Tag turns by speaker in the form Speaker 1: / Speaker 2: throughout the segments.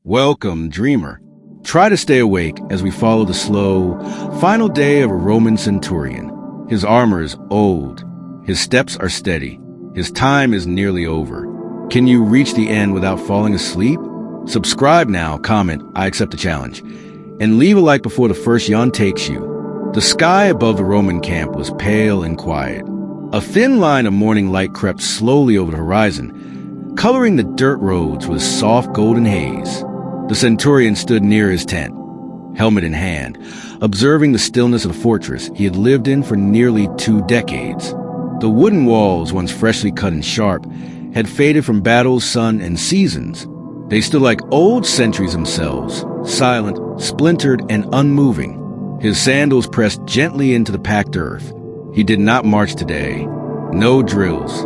Speaker 1: Welcome, dreamer. Try to stay awake as we follow the slow, final day of a Roman centurion. His armor is old. His steps are steady. His time is nearly over. Can you reach the end without falling asleep? Subscribe now, comment, I accept the challenge, and leave a like before the first yawn takes you. The sky above the Roman camp was pale and quiet. A thin line of morning light crept slowly over the horizon, coloring the dirt roads with soft golden haze. The centurion stood near his tent, helmet in hand, observing the stillness of the fortress he had lived in for nearly 2 decades. The wooden walls, once freshly cut and sharp, had faded from battles, sun, and seasons. They stood like old sentries themselves, silent, splintered, and unmoving. His sandals pressed gently into the packed earth. He did not march today. No drills,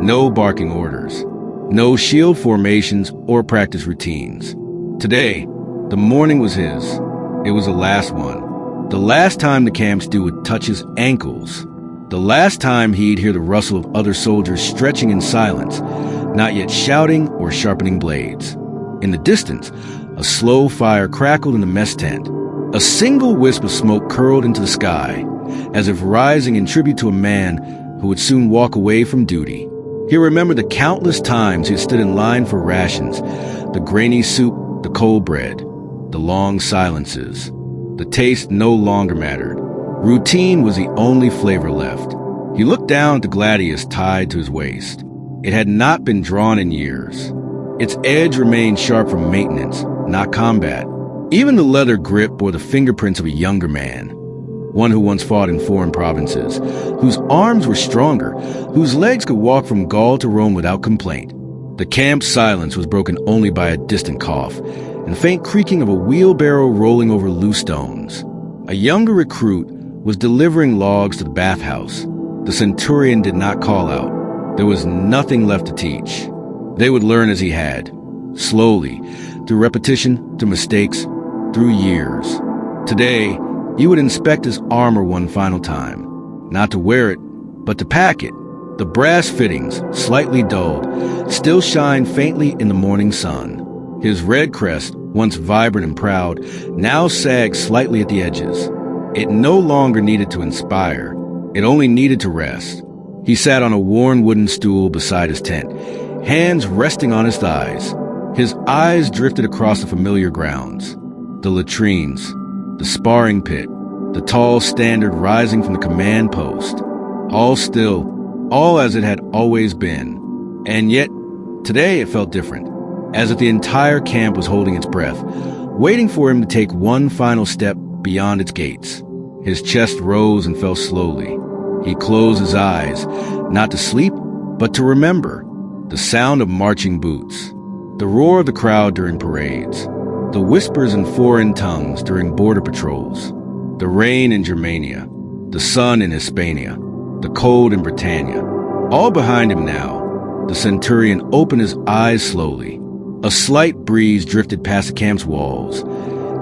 Speaker 1: no barking orders, no shield formations or practice routines. Today, the morning was his. It was the last one. The last time the camp stew would touch his ankles. The last time he'd hear the rustle of other soldiers stretching in silence, not yet shouting or sharpening blades. In the distance, a slow fire crackled in the mess tent. A single wisp of smoke curled into the sky, as if rising in tribute to a man who would soon walk away from duty. He remembered the countless times he had stood in line for rations, the grainy soup, the cold bread, the long silences. The taste no longer mattered. Routine was the only flavor left. He looked down at the gladius tied to his waist. It had not been drawn in years. Its edge remained sharp from maintenance, not combat. Even the leather grip bore the fingerprints of a younger man, one who once fought in foreign provinces, whose arms were stronger, whose legs could walk from Gaul to Rome without complaint. The camp's silence was broken only by a distant cough and faint creaking of a wheelbarrow rolling over loose stones. A younger recruit was delivering logs to the bathhouse. The centurion did not call out. There was nothing left to teach. They would learn as he had, slowly, through repetition, through mistakes, through years. Today, he would inspect his armor one final time, not to wear it, but to pack it. The brass fittings, slightly dulled, still shine faintly in the morning sun. His red crest, once vibrant and proud, now sagged slightly at the edges. It no longer needed to inspire. It only needed to rest. He sat on a worn wooden stool beside his tent, hands resting on his thighs. His eyes drifted across the familiar grounds. The latrines, the sparring pit, the tall standard rising from the command post. All still, all as it had always been. And yet, today it felt different, as if the entire camp was holding its breath, waiting for him to take one final step beyond its gates. His chest rose and fell slowly. He closed his eyes, not to sleep, but to remember. The sound of marching boots, the roar of the crowd during parades, the whispers in foreign tongues during border patrols, the rain in Germania, the sun in Hispania, the cold in Britannia. All behind him now, the centurion opened his eyes slowly. A slight breeze drifted past the camp's walls,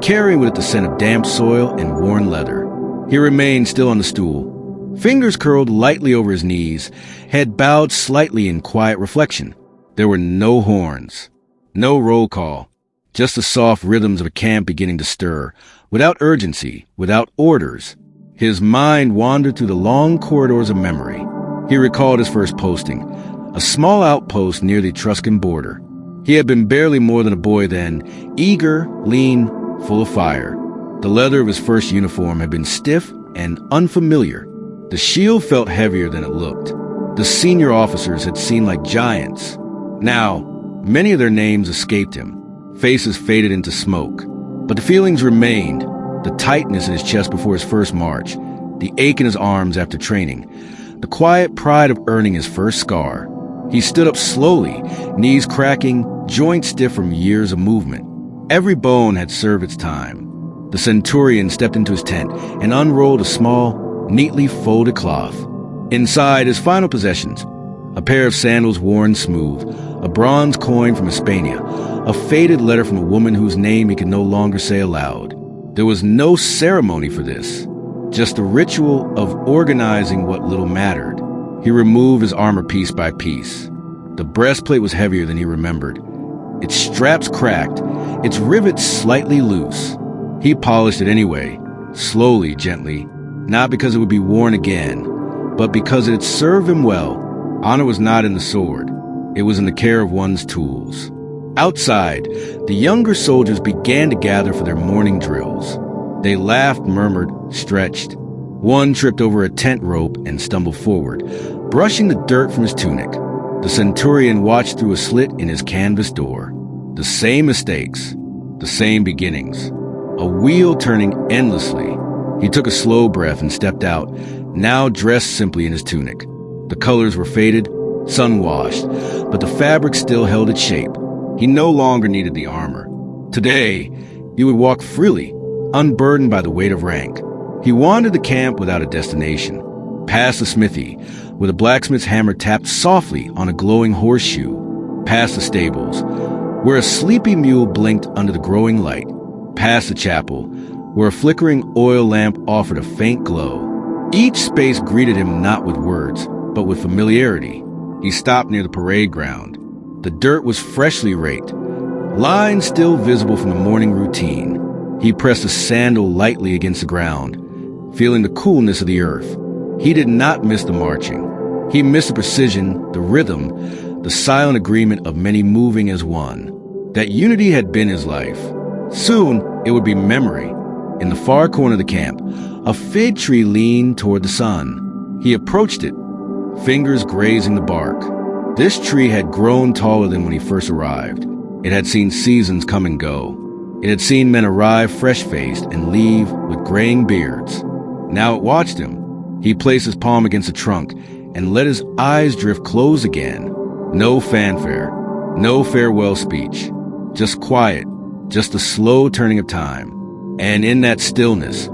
Speaker 1: carrying with it the scent of damp soil and worn leather. He remained still on the stool, fingers curled lightly over his knees, head bowed slightly in quiet reflection. There were no horns, no roll call, just the soft rhythms of a camp beginning to stir, without urgency, without orders. His mind wandered through the long corridors of memory. He recalled his first posting, a small outpost near the Etruscan border. He had been barely more than a boy then, eager, lean, full of fire. The leather of his first uniform had been stiff and unfamiliar. The shield felt heavier than it looked. The senior officers had seemed like giants. Now, many of their names escaped him. Faces faded into smoke. But the feelings remained. The tightness in his chest before his first march, the ache in his arms after training, the quiet pride of earning his first scar. He stood up slowly, knees cracking, joints stiff from years of movement. Every bone had served its time. The centurion stepped into his tent and unrolled a small, neatly folded cloth. Inside, his final possessions: a pair of sandals worn smooth, a bronze coin from Hispania, a faded letter from a woman whose name he could no longer say aloud. There was no ceremony for this, just the ritual of organizing what little mattered. He removed his armor piece by piece. The breastplate was heavier than he remembered. Its straps cracked, its rivets slightly loose. He polished it anyway, slowly, gently, not because it would be worn again, but because it had served him well. Honor was not in the sword. It was in the care of one's tools. Outside, the younger soldiers began to gather for their morning drills. They laughed, murmured, stretched. One tripped over a tent rope and stumbled forward, brushing the dirt from his tunic. The Centurion watched through a slit in his canvas door. The same mistakes, the same beginnings. A wheel turning endlessly. He took a slow breath and stepped out, now dressed simply in his tunic. The colors were faded, sun-washed, but the fabric still held its shape. He no longer needed the armor. Today, he would walk freely, unburdened by the weight of rank. He wandered the camp without a destination, past the smithy, where the blacksmith's hammer tapped softly on a glowing horseshoe, past the stables, where a sleepy mule blinked under the growing light, past the chapel, where a flickering oil lamp offered a faint glow. Each space greeted him not with words, but with familiarity. He stopped near the parade ground. The dirt was freshly raked, lines still visible from the morning routine. He pressed a sandal lightly against the ground, feeling the coolness of the earth. He did not miss the marching. He missed the precision, the rhythm, the silent agreement of many moving as one. That unity had been his life. Soon, it would be memory. In the far corner of the camp, a fig tree leaned toward the sun. He approached it, fingers grazing the bark. This tree had grown taller than when he first arrived. It had seen seasons come and go. It had seen men arrive fresh-faced and leave with graying beards. Now it watched him. He placed his palm against the trunk and let his eyes drift close again. No fanfare, no farewell speech. Just quiet, just the slow turning of time. And in that stillness,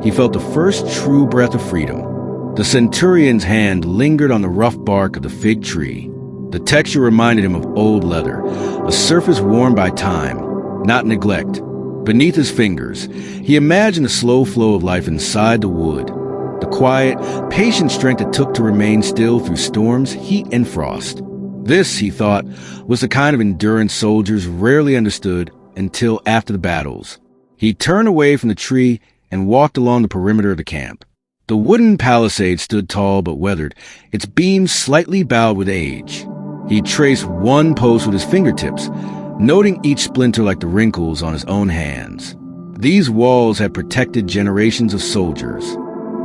Speaker 1: he felt the first true breath of freedom. The Centurion's hand lingered on the rough bark of the fig tree. The texture reminded him of old leather, a surface worn by time, not neglect. Beneath his fingers, he imagined the slow flow of life inside the wood, the quiet, patient strength it took to remain still through storms, heat, and frost. This, he thought, was the kind of endurance soldiers rarely understood until after the battles. He turned away from the tree and walked along the perimeter of the camp. The wooden palisade stood tall but weathered, its beams slightly bowed with age. He traced one post with his fingertips, noting each splinter like the wrinkles on his own hands. These walls had protected generations of soldiers.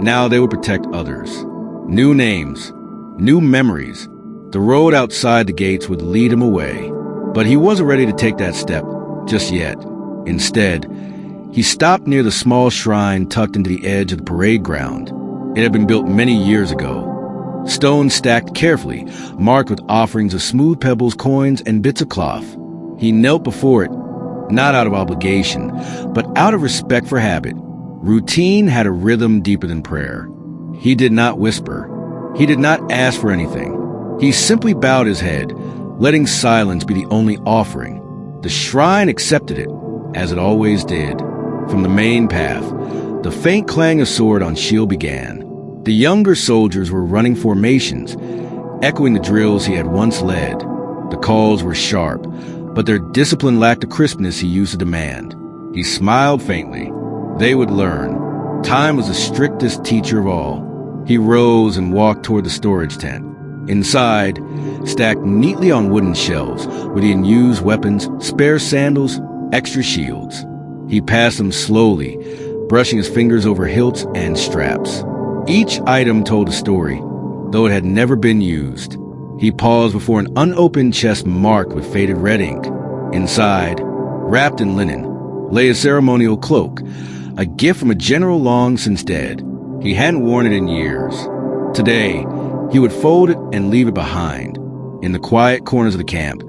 Speaker 1: Now they would protect others. New names, new memories. The road outside the gates would lead him away. But he wasn't ready to take that step just yet. Instead, he stopped near the small shrine tucked into the edge of the parade ground. It had been built many years ago. Stones stacked carefully, marked with offerings of smooth pebbles, coins, and bits of cloth. He knelt before it, not out of obligation, but out of respect for habit. Routine had a rhythm deeper than prayer. He did not whisper. He did not ask for anything. He simply bowed his head, letting silence be the only offering. The shrine accepted it, as it always did. From the main path, the faint clang of sword on shield began. The younger soldiers were running formations, echoing the drills he had once led. The calls were sharp, but their discipline lacked the crispness he used to demand. He smiled faintly. They would learn. Time was the strictest teacher of all. He rose and walked toward the storage tent. Inside, stacked neatly on wooden shelves, were the unused weapons, spare sandals, extra shields. He passed them slowly, brushing his fingers over hilts and straps. Each item told a story, though it had never been used. He paused before an unopened chest marked with faded red ink. Inside, wrapped in linen, lay a ceremonial cloak, a gift from a general long since dead. He hadn't worn it in years. Today, he would fold it and leave it behind. In the quiet corners of the camp,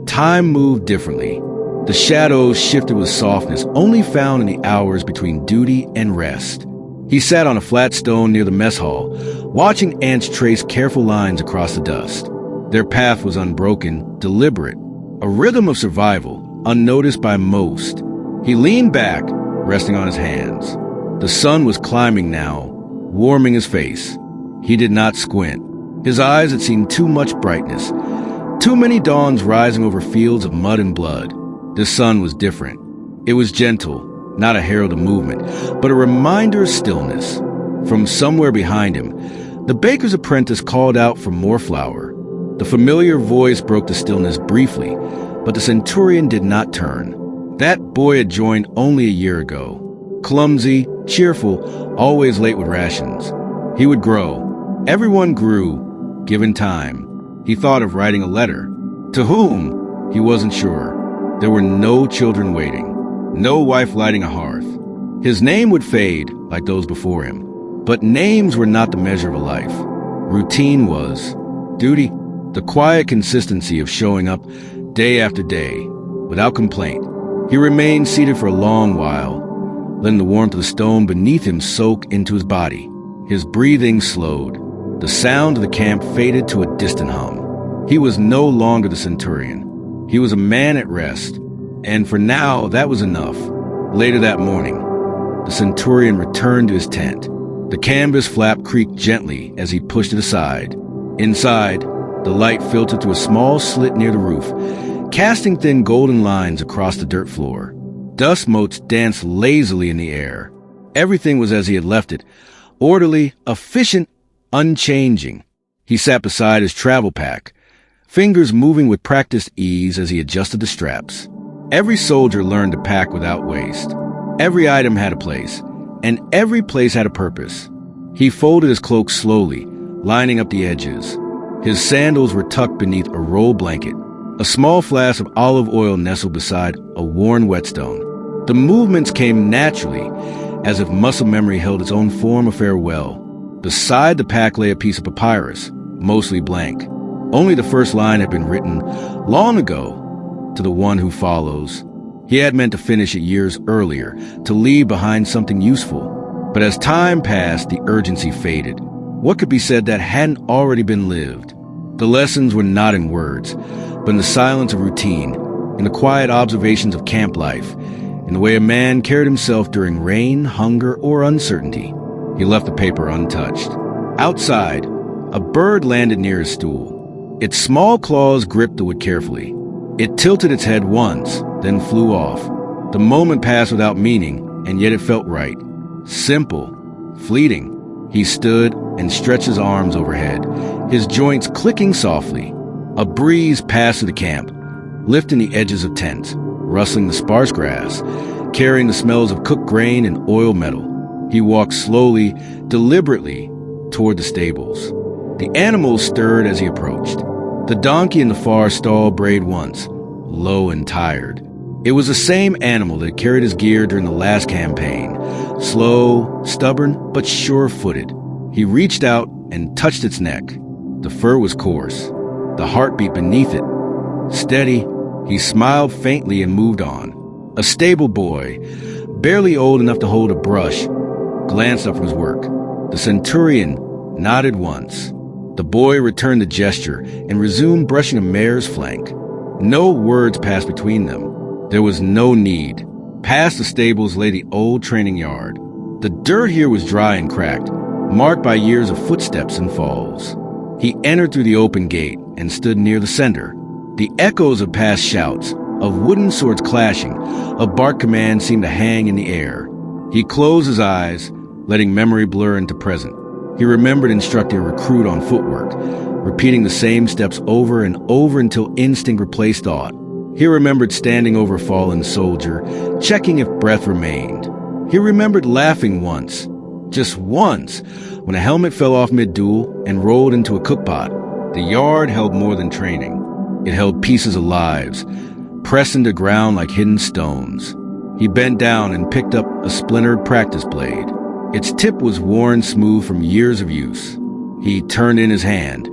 Speaker 1: time moved differently. The shadows shifted with softness only found in the hours between duty and rest. He sat on a flat stone near the mess hall, watching ants trace careful lines across the dust. Their path was unbroken, deliberate, a rhythm of survival, unnoticed by most. He leaned back, resting on his hands. The sun was climbing now, warming his face. He did not squint. His eyes had seen too much brightness, too many dawns rising over fields of mud and blood. This sun was different. It was gentle, not a herald of movement, but a reminder of stillness. From somewhere behind him, the baker's apprentice called out for more flour. The familiar voice broke the stillness briefly, but the Centurion did not turn. That boy had joined only a year ago. Clumsy, cheerful, always late with rations. He would grow. Everyone grew, given time. He thought of writing a letter. To whom? He wasn't sure. There were no children waiting, no wife lighting a hearth. His name would fade like those before him. But names were not the measure of a life. Routine was. Duty, the quiet consistency of showing up day after day, without complaint. He remained seated for a long while, letting the warmth of the stone beneath him soak into his body. His breathing slowed. The sound of the camp faded to a distant hum. He was no longer the Centurion. He was a man at rest, and for now that was enough. Later that morning, the Centurion returned to his tent. The canvas flap creaked gently as he pushed it aside. Inside, the light filtered through a small slit near the roof, casting thin golden lines across the dirt floor. Dust motes danced lazily in the air. Everything was as he had left it, orderly, efficient, unchanging. He sat beside his travel pack, fingers moving with practiced ease as he adjusted the straps. Every soldier learned to pack without waste. Every item had a place, and every place had a purpose. He folded his cloak slowly, lining up the edges. His sandals were tucked beneath a roll blanket. A small flask of olive oil nestled beside a worn whetstone. The movements came naturally, as if muscle memory held its own form of farewell. Beside the pack lay a piece of papyrus, mostly blank. Only the first line had been written long ago, to the one who follows. He had meant to finish it years earlier, to leave behind something useful. But as time passed, the urgency faded. What could be said that hadn't already been lived? The lessons were not in words, but in the silence of routine, in the quiet observations of camp life, in the way a man carried himself during rain, hunger, or uncertainty. He left the paper untouched. Outside, a bird landed near his stool. Its small claws gripped the wood carefully. It tilted its head once, then flew off. The moment passed without meaning, and yet it felt right. Simple, fleeting. He stood and stretched his arms overhead, his joints clicking softly. A breeze passed through the camp, lifting the edges of tents, rustling the sparse grass, carrying the smells of cooked grain and oiled metal. He walked slowly, deliberately, toward the stables. The animals stirred as he approached. The donkey in the far stall brayed once, low and tired. It was the same animal that carried his gear during the last campaign, slow, stubborn, but sure-footed. He reached out and touched its neck. The fur was coarse, the heartbeat beneath it steady. He smiled faintly and moved on. A stable boy, barely old enough to hold a brush, glanced up from his work. The Centurion nodded once. The boy returned the gesture and resumed brushing a mare's flank. No words passed between them. There was no need. Past the stables lay the old training yard. The dirt here was dry and cracked, marked by years of footsteps and falls. He entered through the open gate and stood near the center. The echoes of past shouts, of wooden swords clashing, of bark commands seemed to hang in the air. He closed his eyes, letting memory blur into present. He remembered instructing a recruit on footwork, repeating the same steps over and over until instinct replaced thought. He remembered standing over a fallen soldier, checking if breath remained. He remembered laughing once, just once, when a helmet fell off mid-duel and rolled into a cookpot. The yard held more than training. It held pieces of lives, pressed into ground like hidden stones. He bent down and picked up a splintered practice blade. Its tip was worn smooth from years of use. He turned in his hand,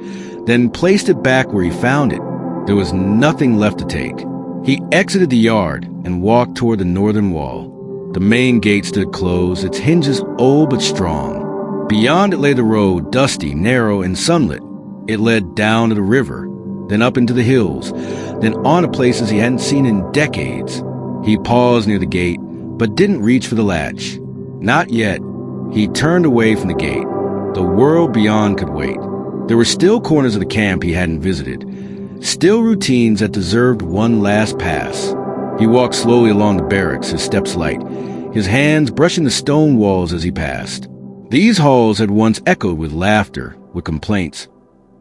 Speaker 1: then placed it back where he found it. There was nothing left to take. He exited the yard and walked toward the northern wall. The main gate stood closed, its hinges old but strong. Beyond it lay the road, dusty, narrow, and sunlit. It led down to the river, then up into the hills, then on to places he hadn't seen in decades. He paused near the gate, but didn't reach for the latch. Not yet. He turned away from the gate. The world beyond could wait. There were still corners of the camp he hadn't visited, still routines that deserved one last pass. He walked slowly along the barracks, his steps light, his hands brushing the stone walls as he passed. These halls had once echoed with laughter, with complaints,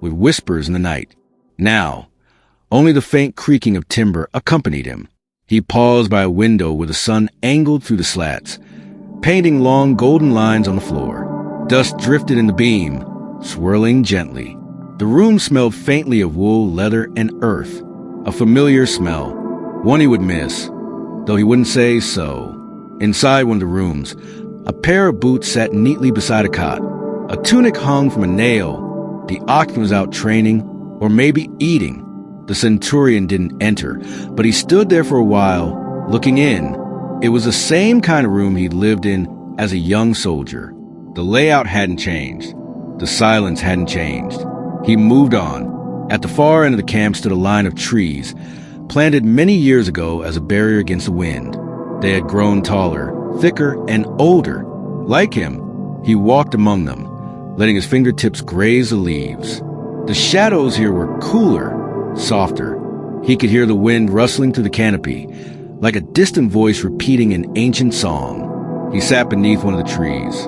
Speaker 1: with whispers in the night. Now, only the faint creaking of timber accompanied him. He paused by a window where the sun angled through the slats, painting long golden lines on the floor. Dust drifted in the beam, swirling gently. The room smelled faintly of wool, leather, and earth, a familiar smell, one he would miss, though he wouldn't say so. Inside one of the rooms, a pair of boots sat neatly beside a cot. A tunic hung from a nail. The occupant was out training, or maybe eating. The Centurion didn't enter, but he stood there for a while, looking in. It was the same kind of room he'd lived in as a young soldier. The layout hadn't changed. The silence hadn't changed. He moved on. At the far end of the camp stood a line of trees, planted many years ago as a barrier against the wind. They had grown taller, thicker, and older. Like him, he walked among them, letting his fingertips graze the leaves. The shadows here were cooler, softer. He could hear the wind rustling through the canopy, like a distant voice repeating an ancient song. He sat beneath one of the trees.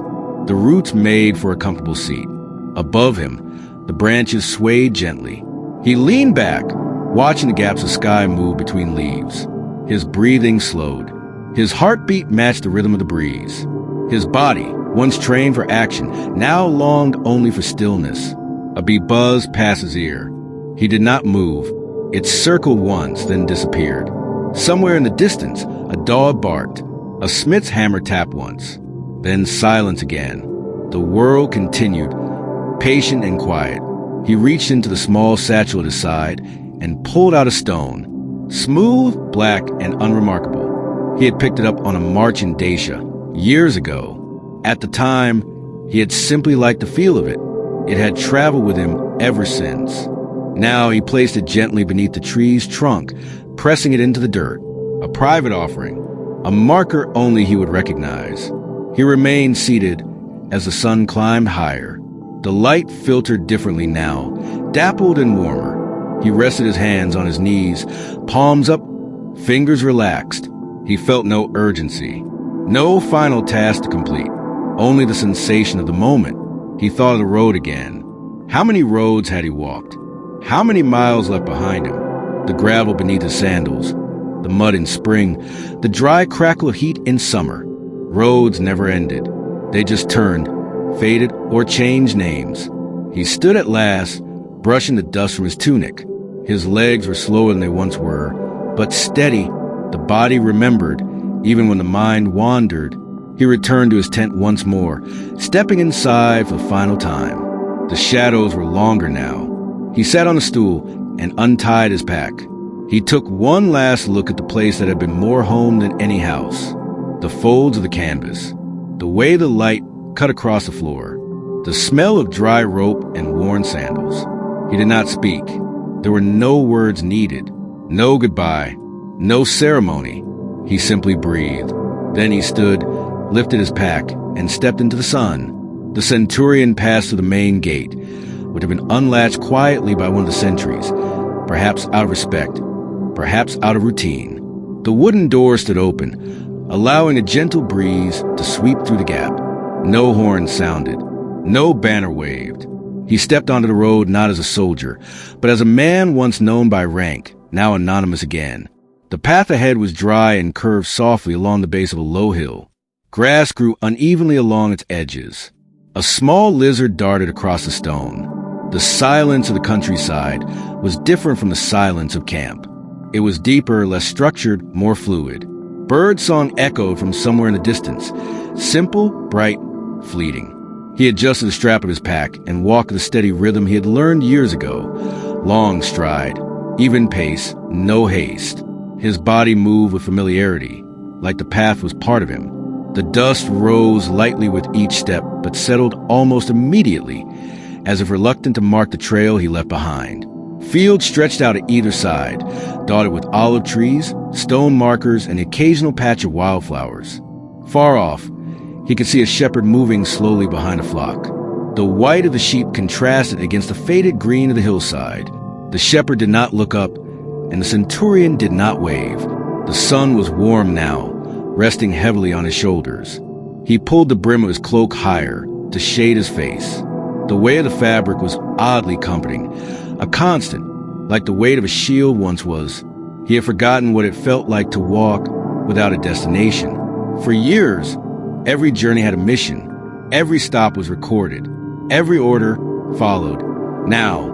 Speaker 1: The roots made for a comfortable seat. Above him, the branches swayed gently. He leaned back, watching the gaps of sky move between leaves. His breathing slowed. His heartbeat matched the rhythm of the breeze. His body, once trained for action, now longed only for stillness. A bee buzzed past his ear. He did not move. It circled once, then disappeared. Somewhere in the distance, a dog barked. A smith's hammer tapped once. Then silence again. The world continued, patient and quiet. He reached into the small satchel at his side and pulled out a stone. Smooth, black, and unremarkable. He had picked it up on a march in Dacia, years ago. At the time, he had simply liked the feel of it. It had traveled with him ever since. Now he placed it gently beneath the tree's trunk, pressing it into the dirt. A private offering, a marker only he would recognize. He remained seated as the sun climbed higher. The light filtered differently now, dappled and warmer. He rested his hands on his knees, palms up, fingers relaxed. He felt no urgency, no final task to complete, only the sensation of the moment. He thought of the road again. How many roads had he walked? How many miles left behind him? The gravel beneath his sandals, the mud in spring, the dry crackle of heat in summer. Roads never ended. They just turned, faded, or changed names. He stood at last, brushing the dust from his tunic. His legs were slower than they once were, but steady. The body remembered, even when the mind wandered. He returned to his tent once more, stepping inside for the final time. The shadows were longer now. He sat on a stool and untied his pack. He took one last look at the place that had been more home than any house. The folds of the canvas, the way the light cut across the floor, the smell of dry rope and worn sandals. He did not speak. There were no words needed, no goodbye, no ceremony. He simply breathed. Then he stood, lifted his pack, and stepped into the sun. The Centurion passed through the main gate, which had been unlatched quietly by one of the sentries, perhaps out of respect, perhaps out of routine. The wooden door stood open, allowing a gentle breeze to sweep through the gap. No horn sounded, no banner waved. He stepped onto the road not as a soldier, but as a man once known by rank, now anonymous again. The path ahead was dry and curved softly along the base of a low hill. Grass grew unevenly along its edges. A small lizard darted across the stone. The silence of the countryside was different from the silence of camp. It was deeper, less structured, more fluid. Birdsong echoed from somewhere in the distance, simple, bright, fleeting. He adjusted the strap of his pack and walked with the steady rhythm he had learned years ago. Long stride, even pace, no haste. His body moved with familiarity, like the path was part of him. The dust rose lightly with each step, but settled almost immediately, as if reluctant to mark the trail he left behind. Fields stretched out at either side, dotted with olive trees, stone markers, and the occasional patch of wildflowers. Far off, he could see a shepherd moving slowly behind a flock. The white of the sheep contrasted against the faded green of the hillside. The shepherd did not look up, and the Centurion did not wave. The sun was warm now, resting heavily on his shoulders. He pulled the brim of his cloak higher to shade his face. The weight of the fabric was oddly comforting, a constant, like the weight of a shield once was. He had forgotten what it felt like to walk without a destination. For years, every journey had a mission. Every stop was recorded. Every order followed. Now,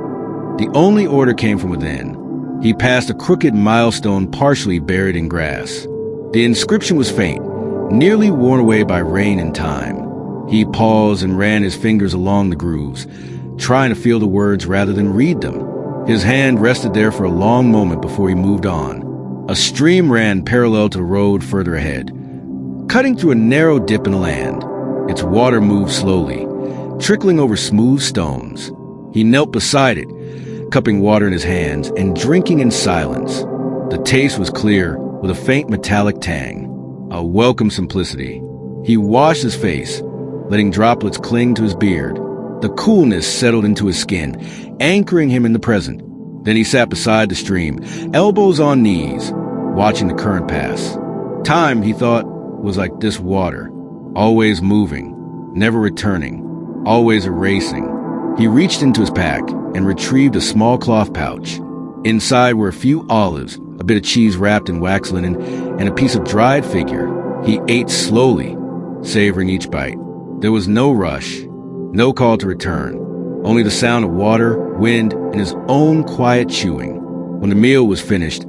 Speaker 1: the only order came from within. He passed a crooked milestone partially buried in grass. The inscription was faint, nearly worn away by rain and time. He paused and ran his fingers along the grooves, trying to feel the words rather than read them. His hand rested there for a long moment before he moved on. A stream ran parallel to the road further ahead, cutting through a narrow dip in the land. Its water moved slowly, trickling over smooth stones. He knelt beside it, cupping water in his hands and drinking in silence. The taste was clear, with a faint metallic tang, a welcome simplicity. He washed his face, letting droplets cling to his beard. The coolness settled into his skin, anchoring him in the present. Then he sat beside the stream, elbows on knees, watching the current pass. Time, he thought, was like this water, always moving, never returning, always erasing. He reached into his pack and retrieved a small cloth pouch. Inside were a few olives, a bit of cheese wrapped in wax linen, and a piece of dried figure. He ate slowly, savoring each bite. There was no rush, no call to return, only the sound of water, wind, and his own quiet chewing. When the meal was finished,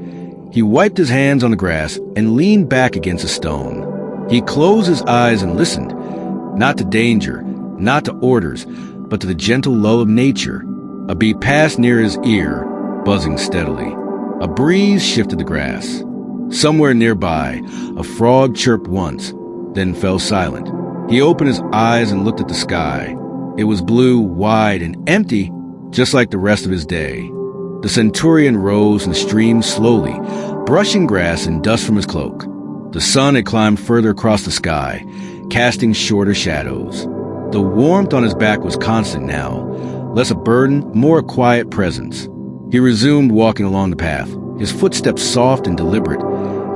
Speaker 1: he wiped his hands on the grass and leaned back against a stone. He closed his eyes and listened, not to danger, not to orders, but to the gentle lull of nature. A bee passed near his ear, buzzing steadily. A breeze shifted the grass. Somewhere nearby, a frog chirped once, then fell silent. He opened his eyes and looked at the sky. It was blue, wide, and empty, just like the rest of his day. The Centurion rose and streamed slowly, brushing grass and dust from his cloak. The sun had climbed further across the sky, casting shorter shadows. The warmth on his back was constant now, less a burden, more a quiet presence. He resumed walking along the path, his footsteps soft and deliberate,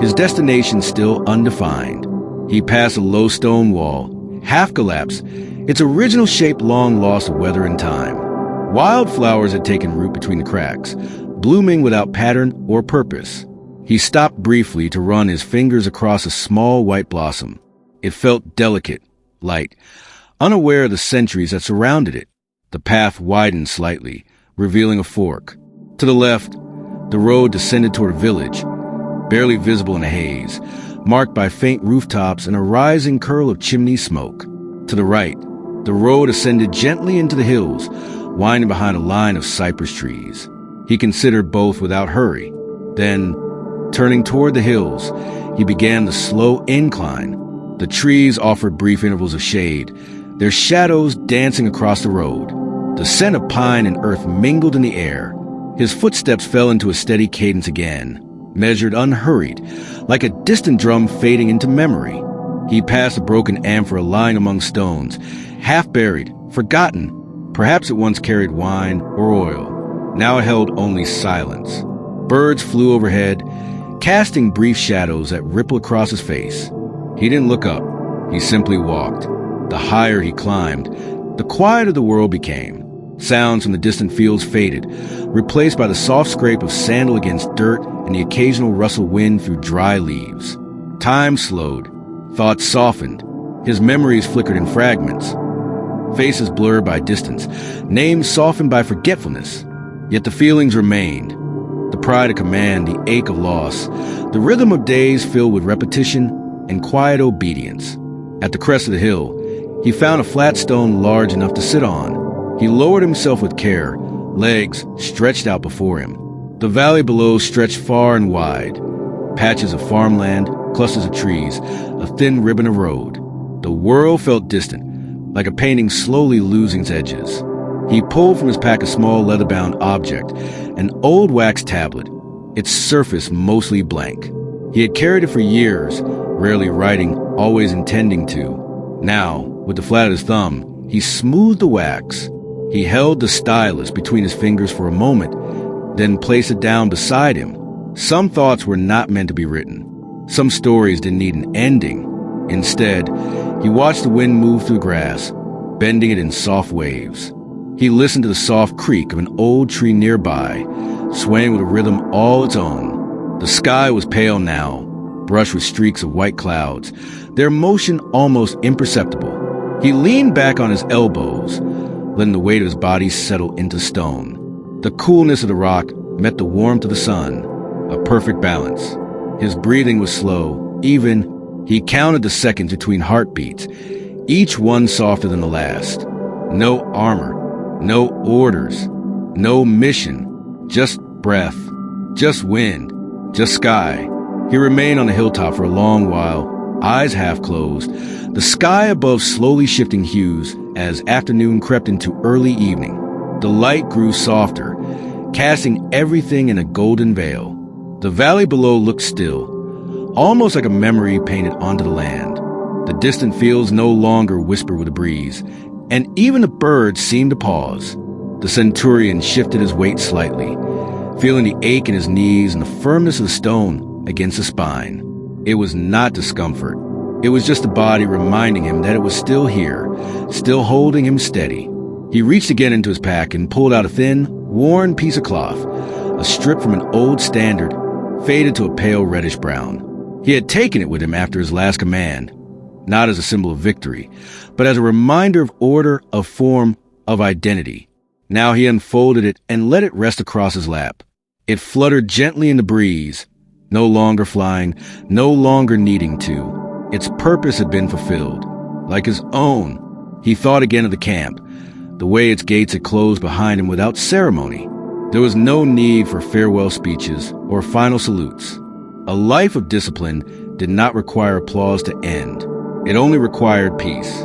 Speaker 1: his destination still undefined. He passed a low stone wall, half collapsed, its original shape long lost to weather and time. Wildflowers had taken root between the cracks, blooming without pattern or purpose. He stopped briefly to run his fingers across a small white blossom. It felt delicate, light, unaware of the centuries that surrounded it. The path widened slightly, revealing a fork. To the left, the road descended toward a village, barely visible in the haze, marked by faint rooftops and a rising curl of chimney smoke. To the right, the road ascended gently into the hills, winding behind a line of cypress trees. He considered both without hurry. Then, turning toward the hills, he began the slow incline. The trees offered brief intervals of shade, their shadows dancing across the road. The scent of pine and earth mingled in the air. His footsteps fell into a steady cadence again, measured unhurried, like a distant drum fading into memory. He passed a broken amphora lying among stones, half buried, forgotten. Perhaps it once carried wine or oil. Now it held only silence. Birds flew overhead, casting brief shadows that rippled across his face. He didn't look up. He simply walked. The higher he climbed, the quieter the world became. Sounds from the distant fields faded, replaced by the soft scrape of sandal against dirt and the occasional rustle wind through dry leaves. Time slowed. Thoughts softened. His memories flickered in fragments. Faces blurred by distance. Names softened by forgetfulness. Yet the feelings remained. The pride of command, the ache of loss, the rhythm of days filled with repetition and quiet obedience. At the crest of the hill, he found a flat stone large enough to sit on. He lowered himself with care, legs stretched out before him. The valley below stretched far and wide. Patches of farmland, clusters of trees, a thin ribbon of road. The world felt distant, like a painting slowly losing its edges. He pulled from his pack a small leather-bound object, an old wax tablet, its surface mostly blank. He had carried it for years, rarely writing, always intending to. Now, with the flat of his thumb, he smoothed the wax. He held the stylus between his fingers for a moment, then placed it down beside him. Some thoughts were not meant to be written. Some stories didn't need an ending. Instead, he watched the wind move through grass, bending it in soft waves. He listened to the soft creak of an old tree nearby, swaying with a rhythm all its own. The sky was pale now, brushed with streaks of white clouds, their motion almost imperceptible. He leaned back on his elbows, letting the weight of his body settle into stone. The coolness of the rock met the warmth of the sun, a perfect balance. His breathing was slow, even. He counted the seconds between heartbeats, each one softer than the last. No armor, no orders, no mission, just breath, just wind, just sky. He remained on the hilltop for a long while, eyes half closed, the sky above slowly shifting hues as afternoon crept into early evening. The light grew softer, casting everything in a golden veil. The valley below looked still, almost like a memory painted onto the land. The distant fields no longer whispered with a breeze, and even the birds seemed to pause. The Centurion shifted his weight slightly, feeling the ache in his knees and the firmness of the stone against the spine. It was not discomfort. It was just the body reminding him that it was still here, still holding him steady. He reached again into his pack and pulled out a thin, worn piece of cloth, a strip from an old standard, faded to a pale reddish brown. He had taken it with him after his last command, not as a symbol of victory, but as a reminder of order, of form, of identity. Now he unfolded it and let it rest across his lap. It fluttered gently in the breeze, no longer flying, no longer needing to. Its purpose had been fulfilled, like his own. He thought again of the camp, the way its gates had closed behind him without ceremony. There was no need for farewell speeches or final salutes. A life of discipline did not require applause to end. It only required peace.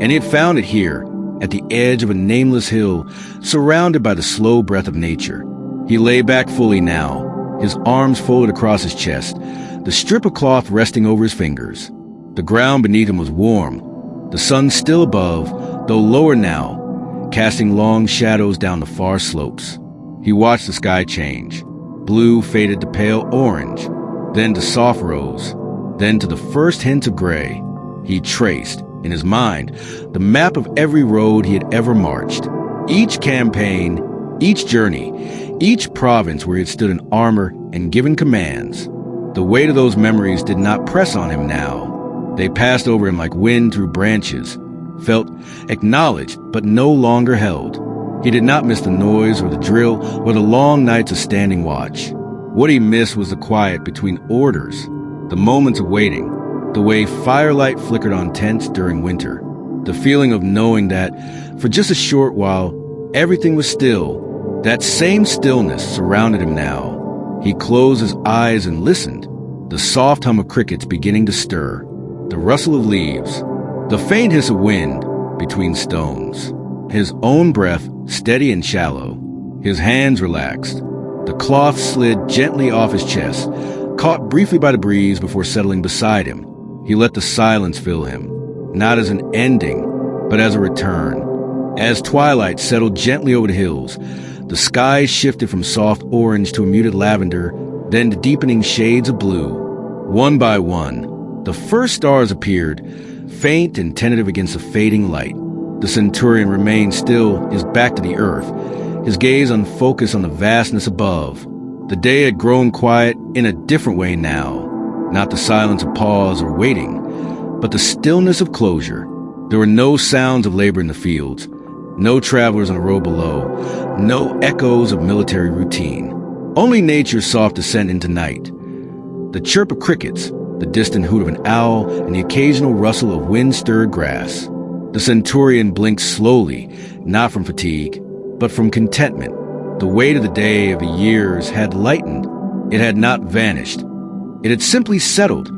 Speaker 1: And he had found it here, at the edge of a nameless hill, surrounded by the slow breath of nature. He lay back fully now, his arms folded across his chest, the strip of cloth resting over his fingers. The ground beneath him was warm, the sun still above, though lower now, casting long shadows down the far slopes. He watched the sky change. Blue faded to pale orange, then to soft rose, then to the first hint of gray. He traced, in his mind, the map of every road he had ever marched. Each campaign, each journey, each province where he had stood in armor and given commands. The weight of those memories did not press on him now. They passed over him like wind through branches, felt, acknowledged, but no longer held. He did not miss the noise or the drill or the long nights of standing watch. What he missed was the quiet between orders, the moments of waiting, the way firelight flickered on tents during winter, the feeling of knowing that, for just a short while, everything was still. That same stillness surrounded him now. He closed his eyes and listened, the soft hum of crickets beginning to stir, the rustle of leaves, the faint hiss of wind between stones. His own breath steady and shallow. His hands relaxed. The cloth slid gently off his chest, caught briefly by the breeze before settling beside him. He let the silence fill him, not as an ending, but as a return. As twilight settled gently over the hills, the sky shifted from soft orange to a muted lavender, then to deepening shades of blue. One by one, the first stars appeared, faint and tentative against the fading light. The Centurion remained still, his back to the earth, his gaze unfocused on the vastness above. The day had grown quiet in a different way now, not the silence of pause or waiting, but the stillness of closure. There were no sounds of labor in the fields, no travelers on the road below, no echoes of military routine. Only nature's soft descent into night. The chirp of crickets, the distant hoot of an owl, and the occasional rustle of wind-stirred grass. The Centurion blinked slowly, not from fatigue, but from contentment. The weight of the day, of the years, had lightened. It had not vanished. It had simply settled,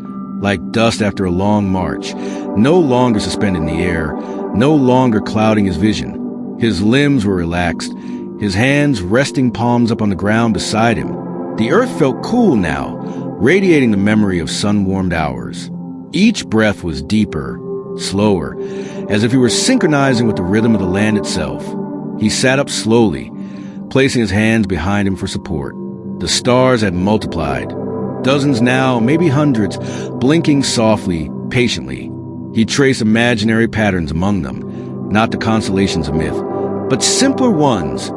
Speaker 1: like dust after a long march, no longer suspended in the air, no longer clouding his vision. His limbs were relaxed, his hands resting palms up on the ground beside him. The earth felt cool now, radiating the memory of sun-warmed hours. Each breath was deeper, slower, as if he were synchronizing with the rhythm of the land itself. He sat up slowly, placing his hands behind him for support. The stars had multiplied. Dozens now, maybe hundreds, blinking softly, patiently. He traced imaginary patterns among them, not the constellations of myth, but simpler ones,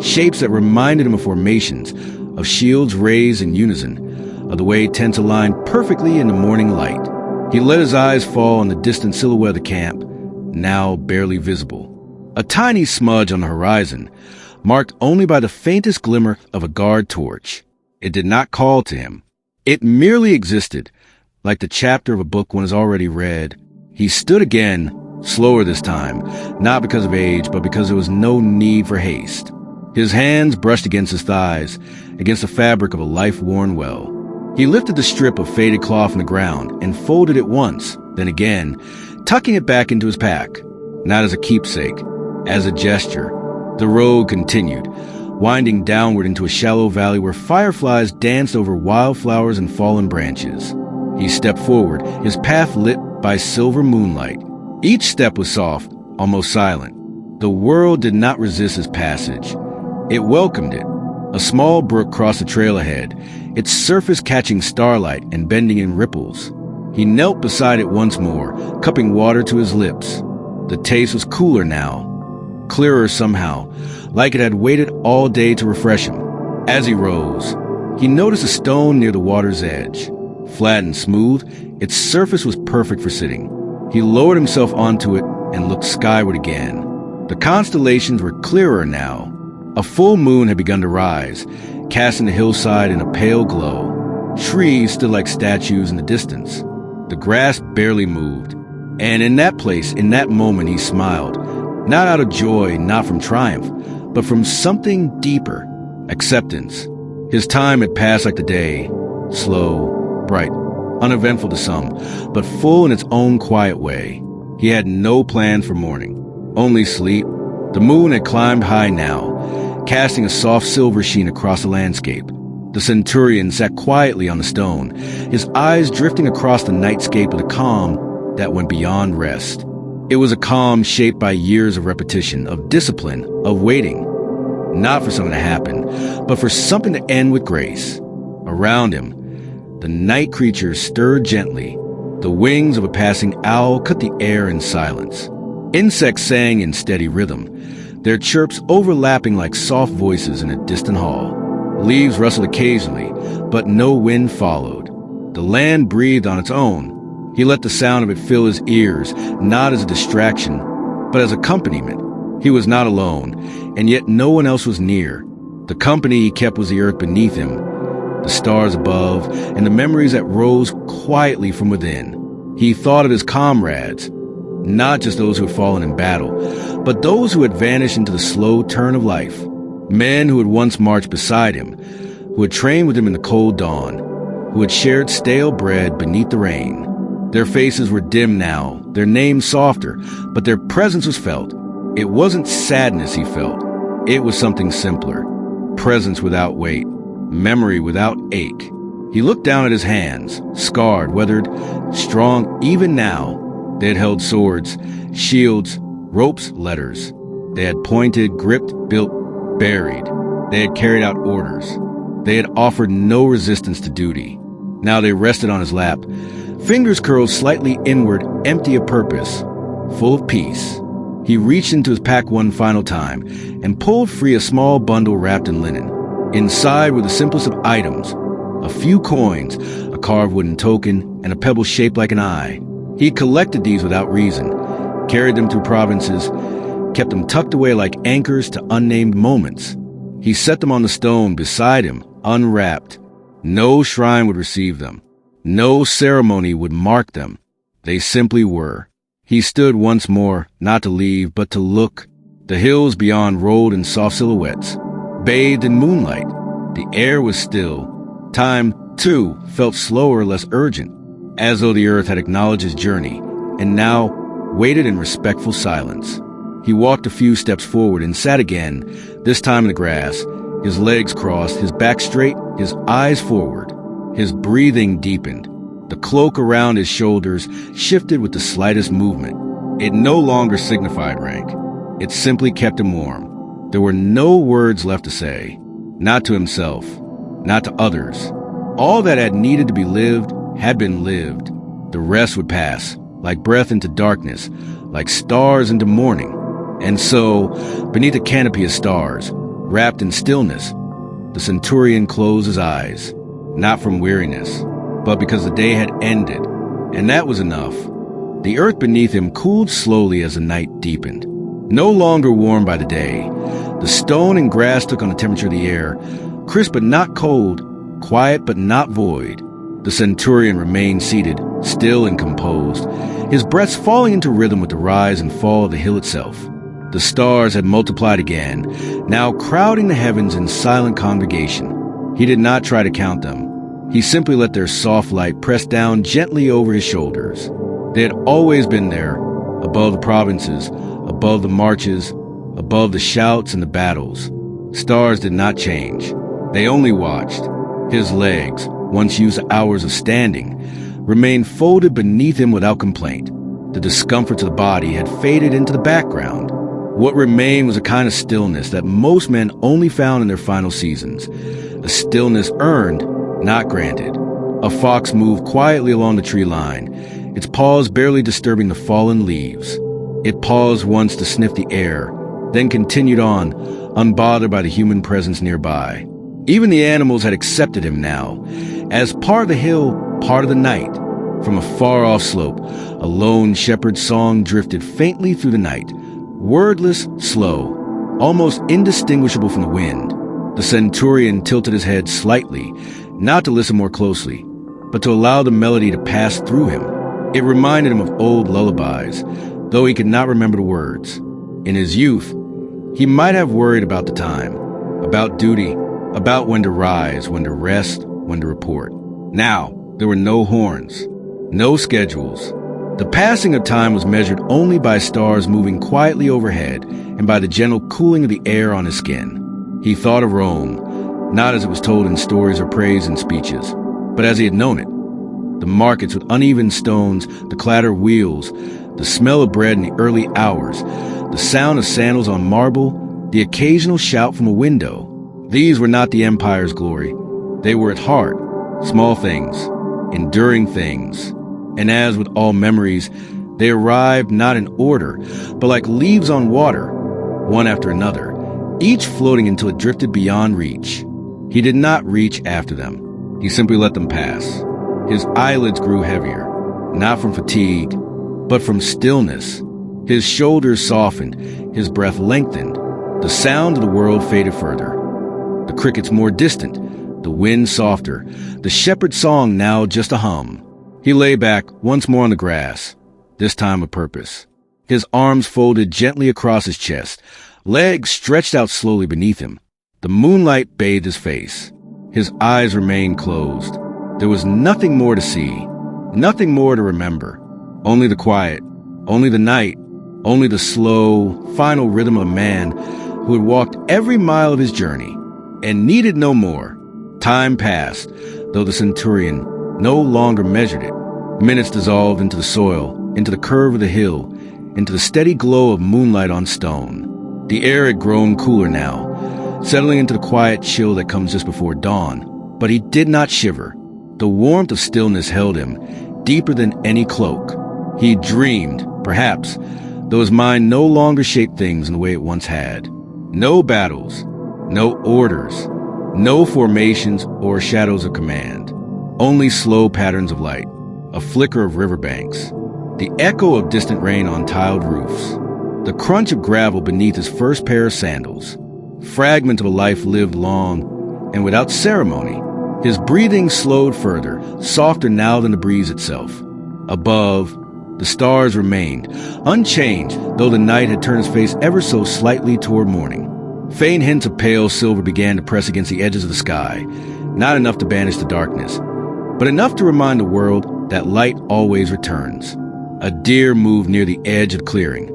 Speaker 1: shapes that reminded him of formations, of shields raised in unison, of the way tents aligned perfectly in the morning light. He let his eyes fall on the distant silhouette of the camp, now barely visible. A tiny smudge on the horizon, marked only by the faintest glimmer of a guard torch. It did not call to him. It merely existed, like the chapter of a book one has already read. He stood again, slower this time, not because of age, but because there was no need for haste. His hands brushed against his thighs, against the fabric of a life-worn well. He lifted the strip of faded cloth from the ground and folded it once, then again, tucking it back into his pack, not as a keepsake, as a gesture. The road continued, winding downward into a shallow valley where fireflies danced over wildflowers and fallen branches. He stepped forward, his path lit by silver moonlight. Each step was soft, almost silent. The world did not resist his passage. It welcomed it. A small brook crossed the trail ahead, its surface catching starlight and bending in ripples. He knelt beside it once more, cupping water to his lips. The taste was cooler now, clearer somehow, like it had waited all day to refresh him. As he rose, he noticed a stone near the water's edge. Flat and smooth, its surface was perfect for sitting. He lowered himself onto it and looked skyward again. The constellations were clearer now. A full moon had begun to rise, casting the hillside in a pale glow. Trees stood like statues in the distance. The grass barely moved. And in that place, in that moment, he smiled. Not out of joy, not from triumph, but from something deeper, acceptance. His time had passed like the day, slow, bright, uneventful to some, but full in its own quiet way. He had no plan for morning, only sleep. The moon had climbed high now, casting a soft silver sheen across the landscape. The Centurion sat quietly on the stone, his eyes drifting across the nightscape with a calm that went beyond rest. It was a calm shaped by years of repetition, of discipline, of waiting. Not for something to happen, but for something to end with grace. Around him, the night creatures stirred gently. The wings of a passing owl cut the air in silence. Insects sang in steady rhythm, their chirps overlapping like soft voices in a distant hall. Leaves rustled occasionally, but no wind followed. The land breathed on its own. He let the sound of it fill his ears, not as a distraction, but as accompaniment. He was not alone, and yet no one else was near. The company he kept was the earth beneath him, the stars above, and the memories that rose quietly from within. He thought of his comrades, not just those who had fallen in battle, but those who had vanished into the slow turn of life. Men who had once marched beside him, who had trained with him in the cold dawn, who had shared stale bread beneath the rain. Their faces were dim now, their names softer, but their presence was felt. It wasn't sadness he felt. It was something simpler. Presence without weight, memory without ache. He looked down at his hands, scarred, weathered, strong even now. They had held swords, shields, ropes, letters. They had pointed, gripped, built, buried. They had carried out orders. They had offered no resistance to duty. Now they rested on his lap, fingers curled slightly inward, empty of purpose, full of peace. He reached into his pack one final time and pulled free a small bundle wrapped in linen. Inside were the simplest of items, a few coins, a carved wooden token, and a pebble shaped like an eye. He collected these without reason, carried them through provinces, kept them tucked away like anchors to unnamed moments. He set them on the stone beside him, unwrapped. No shrine would receive them. No ceremony would mark them. They simply were. He stood once more, not to leave, but to look. The hills beyond rolled in soft silhouettes, bathed in moonlight. The air was still. Time, too, felt slower, less urgent, as though the earth had acknowledged his journey, and now waited in respectful silence. He walked a few steps forward and sat again, this time in the grass, his legs crossed, his back straight, his eyes forward. His breathing deepened. The cloak around his shoulders shifted with the slightest movement. It no longer signified rank. It simply kept him warm. There were no words left to say. Not to himself. Not to others. All that had needed to be lived had been lived. The rest would pass, like breath into darkness, like stars into morning. And so, beneath a canopy of stars, wrapped in stillness, the Centurion closed his eyes, not from weariness, but because the day had ended, and that was enough. The earth beneath him cooled slowly as the night deepened. No longer warmed by the day, the stone and grass took on the temperature of the air, crisp but not cold, quiet but not void. The Centurion remained seated, still and composed, his breaths falling into rhythm with the rise and fall of the hill itself. The stars had multiplied again, now crowding the heavens in silent congregation. He did not try to count them. He simply let their soft light press down gently over his shoulders. They had always been there, above the provinces, above the marches, above the shouts and the battles. Stars did not change. They only watched. His legs, once used to hours of standing, remained folded beneath him without complaint. The discomforts of the body had faded into the background. What remained was a kind of stillness that most men only found in their final seasons. A stillness earned, not granted. A fox moved quietly along the tree line, its paws barely disturbing the fallen leaves. It paused once to sniff the air, then continued on, unbothered by the human presence nearby. Even the animals had accepted him now, as part of the hill, part of the night. From a far-off slope, a lone shepherd's song drifted faintly through the night, wordless, slow, almost indistinguishable from the wind. The Centurion tilted his head slightly, not to listen more closely, but to allow the melody to pass through him. It reminded him of old lullabies, though he could not remember the words. In his youth, he might have worried about the time, about duty, about when to rise, when to rest, when to report. Now, there were no horns, no schedules. The passing of time was measured only by stars moving quietly overhead and by the gentle cooling of the air on his skin. He thought of Rome, not as it was told in stories or praised in speeches, but as he had known it. The markets with uneven stones, the clatter of wheels, the smell of bread in the early hours, the sound of sandals on marble, the occasional shout from a window. These were not the empire's glory. They were at heart, small things, enduring things. And as with all memories, they arrived not in order, but like leaves on water, one after another, each floating until it drifted beyond reach. He did not reach after them. He simply let them pass. His eyelids grew heavier, not from fatigue, but from stillness. His shoulders softened, his breath lengthened. The sound of the world faded further. The crickets more distant, the wind softer, the shepherd's song now just a hum. He lay back once more on the grass, this time with purpose. His arms folded gently across his chest, legs stretched out slowly beneath him. The moonlight bathed his face. His eyes remained closed. There was nothing more to see, nothing more to remember. Only the quiet, only the night, only the slow, final rhythm of a man who had walked every mile of his journey and needed no more. Time passed, though the Centurion no longer measured it. Minutes dissolved into the soil, into the curve of the hill, into the steady glow of moonlight on stone. The air had grown cooler now, settling into the quiet chill that comes just before dawn. But he did not shiver. The warmth of stillness held him, deeper than any cloak. He dreamed, perhaps, though his mind no longer shaped things in the way it once had. No battles, no orders, no formations or shadows of command. Only slow patterns of light, a flicker of riverbanks, the echo of distant rain on tiled roofs, the crunch of gravel beneath his first pair of sandals, fragment of a life lived long and without ceremony. His breathing slowed further, softer now than the breeze itself. Above, the stars remained, unchanged, though the night had turned his face ever so slightly toward morning. Faint hints of pale silver began to press against the edges of the sky, not enough to banish the darkness, but enough to remind the world that light always returns. A deer moved near the edge of the clearing,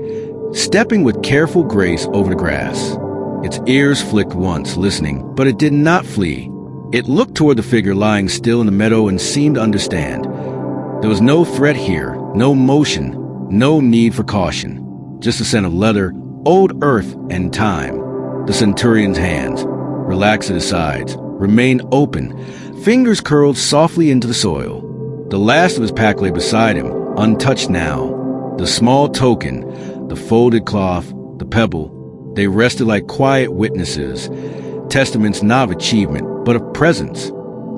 Speaker 1: stepping with careful grace over the grass. Its ears flicked once, listening, but it did not flee. It looked toward the figure lying still in the meadow and seemed to understand. There was no threat here, no motion, no need for caution. Just a scent of leather, old earth, and time. The Centurion's hands, relaxed at his sides, remained open, Fingers curled softly into the soil. The last of his pack lay beside him, untouched now. The small token, the folded cloth, the pebble, they rested like quiet witnesses, testaments not of achievement, but of presence.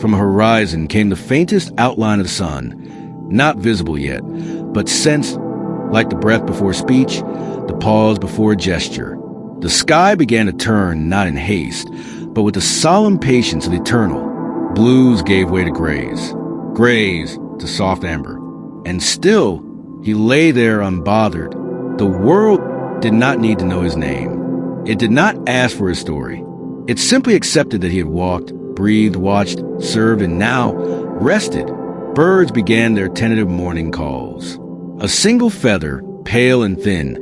Speaker 1: From a horizon came the faintest outline of the sun, not visible yet, but sensed like the breath before speech, the pause before gesture. The sky began to turn, not in haste, but with the solemn patience of the eternal. Blues gave way to grays, grays to soft amber. And still, he lay there unbothered. The world did not need to know his name. It did not ask for his story. It simply accepted that he had walked, breathed, watched, served, and now rested. Birds began their tentative morning calls. A single feather, pale and thin,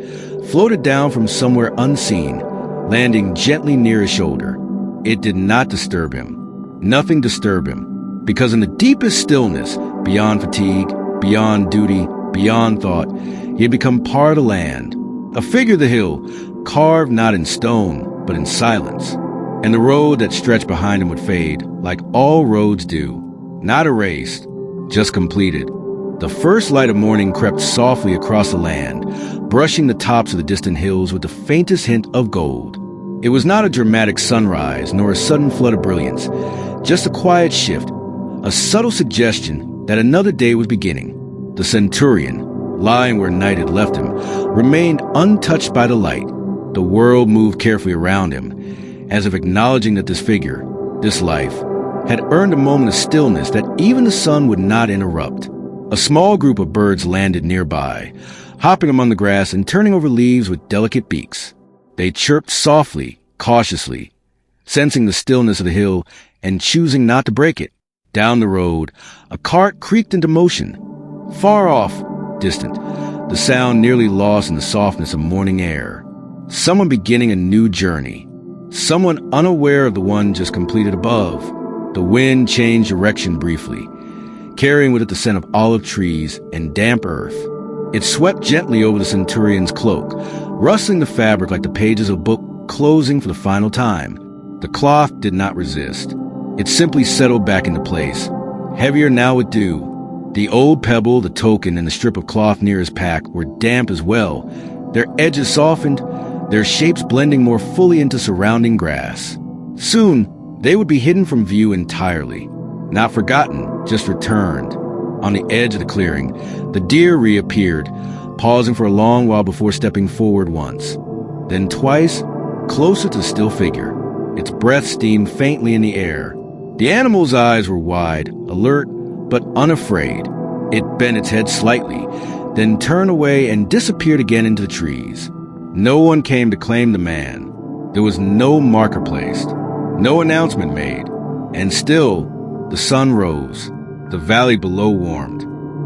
Speaker 1: floated down from somewhere unseen, landing gently near his shoulder. It did not disturb him. Nothing disturbed him, because in the deepest stillness, beyond fatigue, beyond duty, beyond thought, he had become part of the land, a figure of the hill, carved not in stone, but in silence. And the road that stretched behind him would fade, like all roads do, not erased, just completed. The first light of morning crept softly across the land, brushing the tops of the distant hills with the faintest hint of gold. It was not a dramatic sunrise, nor a sudden flood of brilliance, just a quiet shift, a subtle suggestion that another day was beginning. The Centurion, lying where night had left him, remained untouched by the light. The world moved carefully around him, as if acknowledging that this figure, this life, had earned a moment of stillness that even the sun would not interrupt. A small group of birds landed nearby, hopping among the grass and turning over leaves with delicate beaks. They chirped softly, cautiously, sensing the stillness of the hill and choosing not to break it. Down the road, a cart creaked into motion. Far off, distant, the sound nearly lost in the softness of morning air. Someone beginning a new journey. Someone unaware of the one just completed above. The wind changed direction briefly, carrying with it the scent of olive trees and damp earth. It swept gently over the Centurion's cloak, rustling the fabric like the pages of a book closing for the final time. The cloth did not resist. It simply settled back into place, heavier now with dew. The old pebble, the token, and the strip of cloth near his pack were damp as well, their edges softened, their shapes blending more fully into surrounding grass. Soon, they would be hidden from view entirely. Not forgotten, just returned. On the edge of the clearing, the deer reappeared, pausing for a long while before stepping forward once. Then twice, closer to the still figure. Its breath steamed faintly in the air. The animal's eyes were wide, alert, but unafraid. It bent its head slightly, then turned away and disappeared again into the trees. No one came to claim the man. There was no marker placed, no announcement made. And still, the sun rose. The valley below warmed.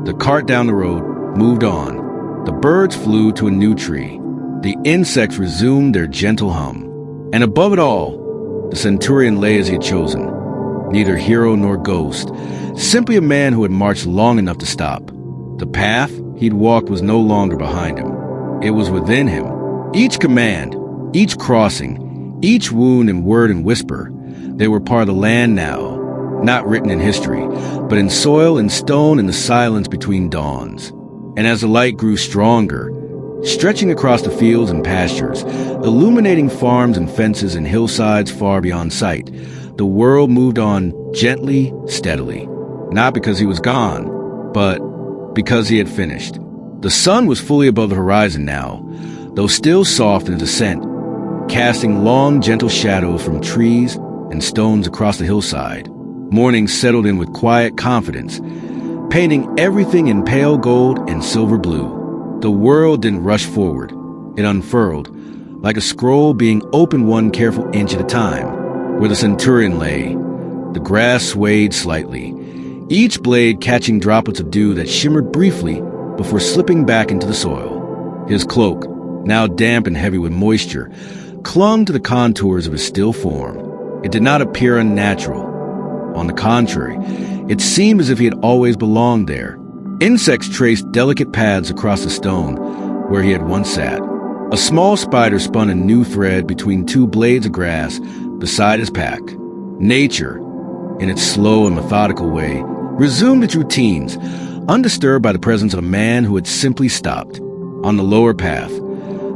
Speaker 1: The cart down the road moved on. The birds flew to a new tree. The insects resumed their gentle hum. And above it all, the Centurion lay as he had chosen. Neither hero nor ghost, simply a man who had marched long enough to stop. The path he'd walked was no longer behind him. It was within him. Each command, each crossing, each wound and word and whisper, they were part of the land now. Not written in history, but in soil and stone and the silence between dawns. And as the light grew stronger, stretching across the fields and pastures, illuminating farms and fences and hillsides far beyond sight, the world moved on gently, steadily. Not because he was gone, but because he had finished. The sun was fully above the horizon now, though still soft in the descent, casting long, gentle shadows from trees and stones across the hillside. Morning settled in with quiet confidence, painting everything in pale gold and silver blue. The world didn't rush forward. It unfurled, like a scroll being opened one careful inch at a time. Where the Centurion lay, the grass swayed slightly, each blade catching droplets of dew that shimmered briefly before slipping back into the soil. His cloak, now damp and heavy with moisture, clung to the contours of his still form. It did not appear unnatural. On the contrary, it seemed as if he had always belonged there. Insects traced delicate paths across the stone where he had once sat. A small spider spun a new thread between two blades of grass beside his pack. Nature, in its slow and methodical way, resumed its routines, undisturbed by the presence of a man who had simply stopped. On the lower path,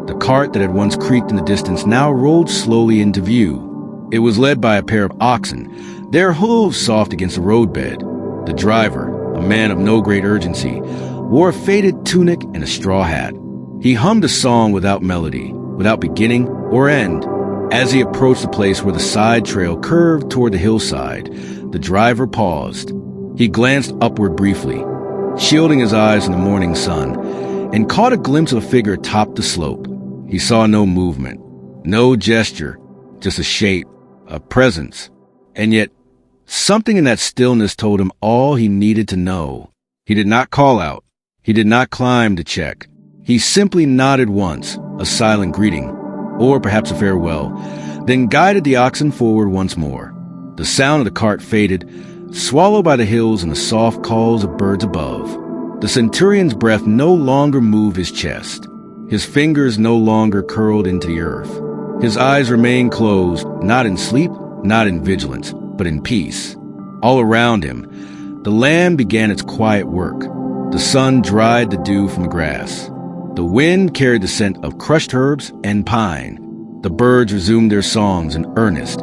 Speaker 1: the cart that had once creaked in the distance now rolled slowly into view. It was led by a pair of oxen, their hooves soft against the roadbed. The driver, a man of no great urgency, wore a faded tunic and a straw hat. He hummed a song without melody, without beginning or end. As he approached the place where the side trail curved toward the hillside, the driver paused. He glanced upward briefly, shielding his eyes from the morning sun, and caught a glimpse of a figure atop the slope. He saw no movement, no gesture, just a shape, a presence. And yet, something in that stillness told him all he needed to know. He did not call out. He did not climb to check. He simply nodded once, a silent greeting, or perhaps a farewell, then guided the oxen forward once more. The sound of the cart faded, swallowed by the hills and the soft calls of birds above. The centurion's breath no longer moved his chest. His fingers no longer curled into the earth. His eyes remained closed, not in sleep, not in vigilance, but in peace. All around him, the land began its quiet work. The sun dried the dew from the grass. The wind carried the scent of crushed herbs and pine. The birds resumed their songs in earnest,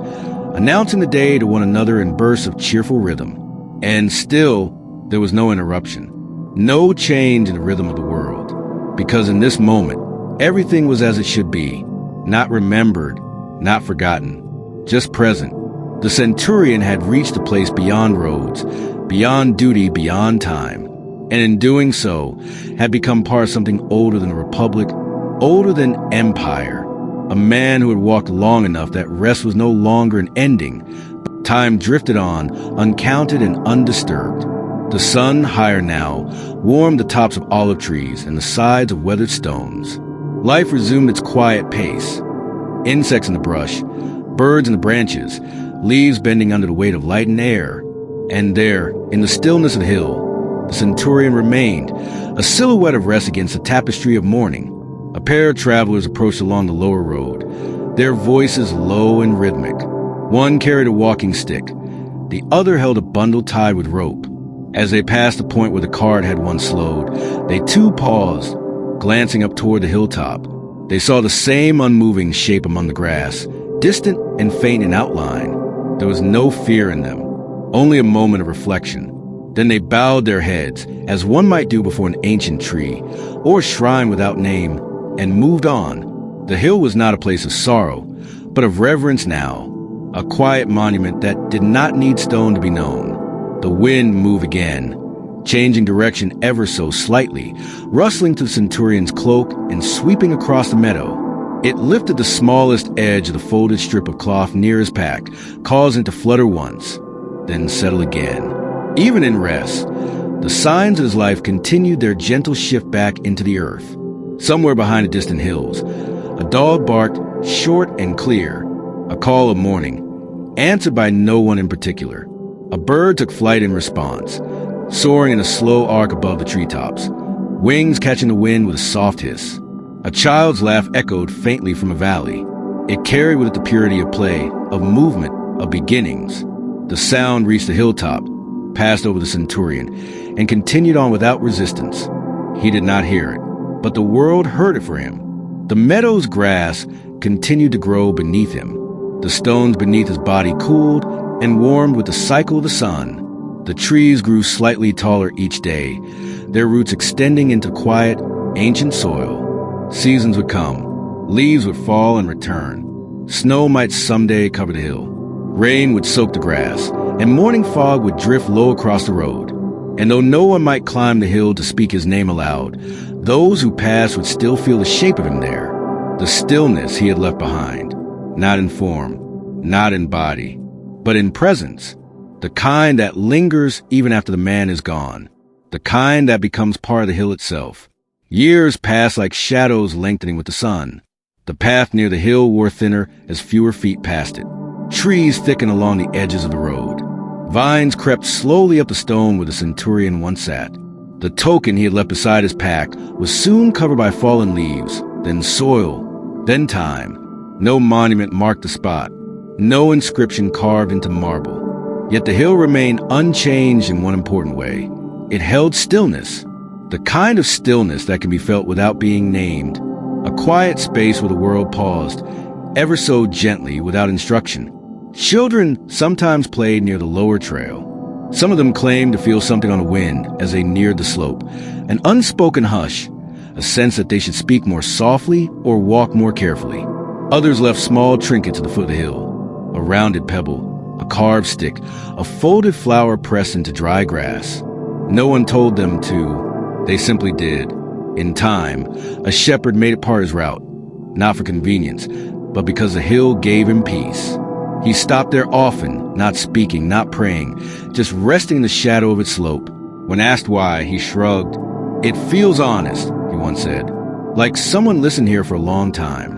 Speaker 1: announcing the day to one another in bursts of cheerful rhythm. And still, there was no interruption, no change in the rhythm of the world. Because in this moment, everything was as it should be, not remembered, not forgotten, just present. The Centurion had reached a place beyond roads, beyond duty, beyond time, and in doing so, had become part of something older than a republic, older than empire. A man who had walked long enough that rest was no longer an ending. Time drifted on, uncounted and undisturbed. The sun, higher now, warmed the tops of olive trees and the sides of weathered stones. Life resumed its quiet pace. Insects in the brush, birds in the branches, leaves bending under the weight of light and air. And there, in the stillness of the hill, the Centurion remained, a silhouette of rest against a tapestry of morning. A pair of travelers approached along the lower road, their voices low and rhythmic. One carried a walking stick. The other held a bundle tied with rope. As they passed the point where the cart had once slowed, they too paused, glancing up toward the hilltop. They saw the same unmoving shape among the grass, distant and faint in outline. There was no fear in them, only a moment of reflection. Then they bowed their heads, as one might do before an ancient tree, or shrine without name, and moved on. The hill was not a place of sorrow, but of reverence now, a quiet monument that did not need stone to be known. The wind moved again, changing direction ever so slightly, rustling to the Centurion's cloak and sweeping across the meadow. It lifted the smallest edge of the folded strip of cloth near his pack, causing it to flutter once, then settle again. Even in rest, the signs of his life continued their gentle shift back into the earth. Somewhere behind the distant hills, a dog barked, short and clear, a call of morning, answered by no one in particular. A bird took flight in response, soaring in a slow arc above the treetops, wings catching the wind with a soft hiss. A child's laugh echoed faintly from a valley. It carried with it the purity of play, of movement, of beginnings. The sound reached the hilltop, passed over the Centurion, and continued on without resistance. He did not hear it, but the world heard it for him. The meadow's grass continued to grow beneath him. The stones beneath his body cooled and warmed with the cycle of the sun. The trees grew slightly taller each day, their roots extending into quiet, ancient soil. Seasons would come. Leaves would fall and return. Snow might someday cover the hill. Rain would soak the grass, and morning fog would drift low across the road. And though no one might climb the hill to speak his name aloud, those who passed would still feel the shape of him there, the stillness he had left behind, not in form, not in body, but in presence, the kind that lingers even after the man is gone, the kind that becomes part of the hill itself. Years passed like shadows lengthening with the sun. The path near the hill wore thinner as fewer feet passed it. Trees thickened along the edges of the road. Vines crept slowly up the stone where the Centurion once sat. The token he had left beside his pack was soon covered by fallen leaves, then soil, then time. No monument marked the spot, no inscription carved into marble. Yet the hill remained unchanged in one important way. It held stillness, the kind of stillness that can be felt without being named, a quiet space where the world paused, ever so gently without instruction. Children sometimes played near the lower trail. Some of them claimed to feel something on the wind as they neared the slope, an unspoken hush, a sense that they should speak more softly or walk more carefully. Others left small trinkets at the foot of the hill, a rounded pebble, a carved stick, a folded flower pressed into dry grass. No one told them to. They simply did. In time, a shepherd made it part of his route, not for convenience, but because the hill gave him peace. He stopped there often, not speaking, not praying, just resting in the shadow of its slope. When asked why, he shrugged. "It feels honest," he once said, "like someone listened here for a long time."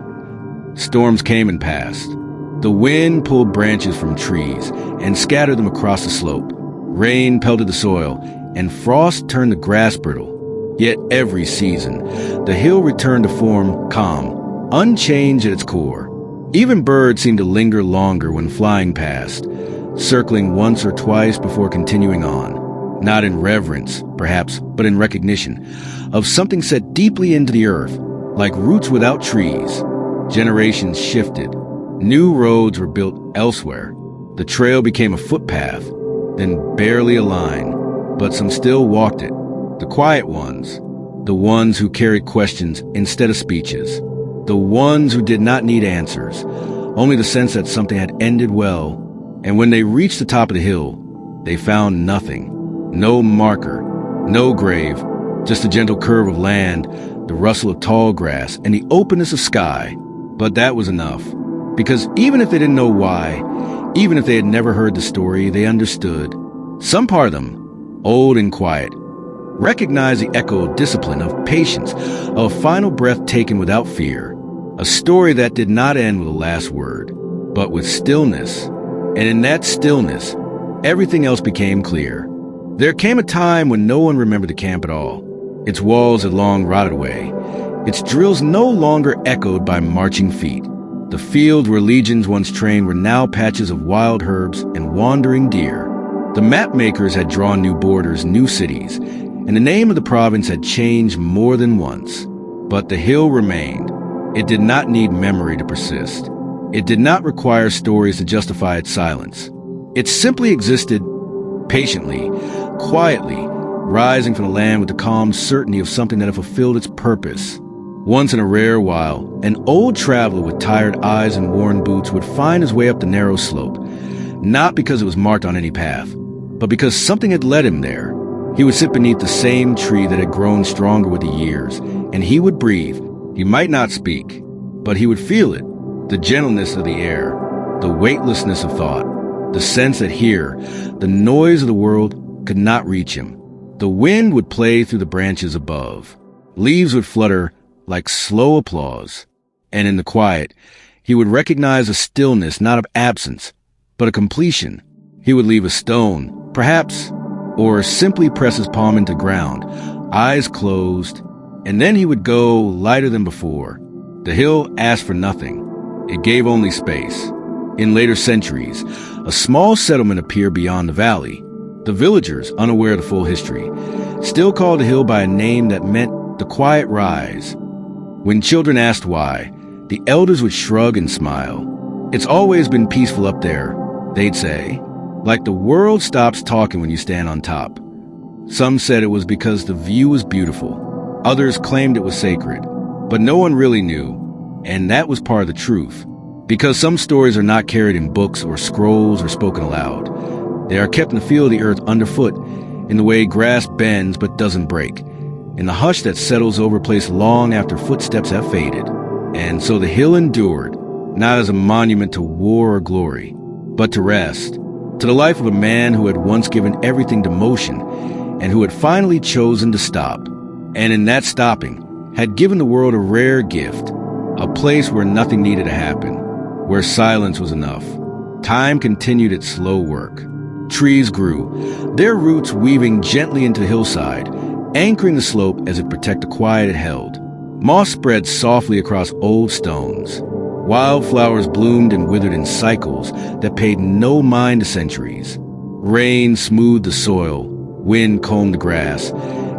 Speaker 1: Storms came and passed. The wind pulled branches from trees and scattered them across the slope. Rain pelted the soil, and frost turned the grass brittle. Yet every season, the hill returned to form calm, unchanged at its core. Even birds seemed to linger longer when flying past, circling once or twice before continuing on, not in reverence, perhaps, but in recognition of something set deeply into the earth, like roots without trees. Generations shifted. New roads were built elsewhere. The trail became a footpath, then barely a line, but some still walked it. The quiet ones, the ones who carried questions instead of speeches, the ones who did not need answers, only the sense that something had ended well. And when they reached the top of the hill, they found nothing. No marker, no grave, just a gentle curve of land, the rustle of tall grass, and the openness of sky. But that was enough. Because even if they didn't know why, even if they had never heard the story, they understood. Some part of them, old and quiet, recognized the echo of discipline, of patience, of a final breath taken without fear. A story that did not end with a last word, but with stillness. And in that stillness, everything else became clear. There came a time when no one remembered the camp at all. Its walls had long rotted away. Its drills no longer echoed by marching feet. The fields where legions once trained were now patches of wild herbs and wandering deer. The map makers had drawn new borders, new cities, and the name of the province had changed more than once. But the hill remained. It did not need memory to persist. It did not require stories to justify its silence. It simply existed patiently, quietly, rising from the land with the calm certainty of something that had fulfilled its purpose. Once in a rare while, an old traveler with tired eyes and worn boots would find his way up the narrow slope, not because it was marked on any path, but because something had led him there. He would sit beneath the same tree that had grown stronger with the years, and he would breathe. He might not speak, but he would feel it, the gentleness of the air, the weightlessness of thought, the sense that here, the noise of the world could not reach him. The wind would play through the branches above. Leaves would flutter like slow applause, and in the quiet, he would recognize a stillness not of absence, but a completion. He would leave a stone, perhaps, or simply press his palm into ground, eyes closed, and then he would go lighter than before. The hill asked for nothing. It gave only space. In later centuries, a small settlement appeared beyond the valley. The villagers, unaware of the full history, still called the hill by a name that meant the quiet rise. When children asked why, the elders would shrug and smile. "It's always been peaceful up there," they'd say. "Like the world stops talking when you stand on top." Some said it was because the view was beautiful. Others claimed it was sacred. But no one really knew, and that was part of the truth. Because some stories are not carried in books or scrolls or spoken aloud. They are kept in the feel of the earth underfoot, in the way grass bends but doesn't break, in the hush that settles over a place long after footsteps have faded. And so the hill endured, not as a monument to war or glory, but to rest, to the life of a man who had once given everything to motion, and who had finally chosen to stop. And in that stopping, had given the world a rare gift, a place where nothing needed to happen, where silence was enough. Time continued its slow work. Trees grew, their roots weaving gently into the hillside, anchoring the slope as it protected the quiet it held. Moss spread softly across old stones. Wildflowers bloomed and withered in cycles that paid no mind to centuries. Rain smoothed the soil, wind combed the grass,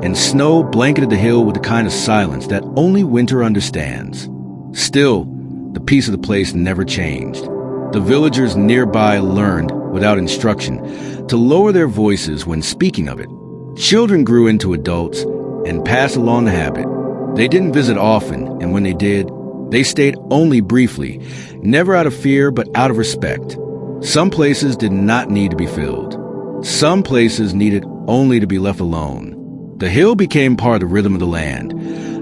Speaker 1: and snow blanketed the hill with the kind of silence that only winter understands. Still, the peace of the place never changed. The villagers nearby learned, without instruction, to lower their voices when speaking of it. Children grew into adults and passed along the habit. They didn't visit often, and when they did, they stayed only briefly, never out of fear but out of respect. Some places did not need to be filled. Some places needed only to be left alone. The hill became part of the rhythm of the land,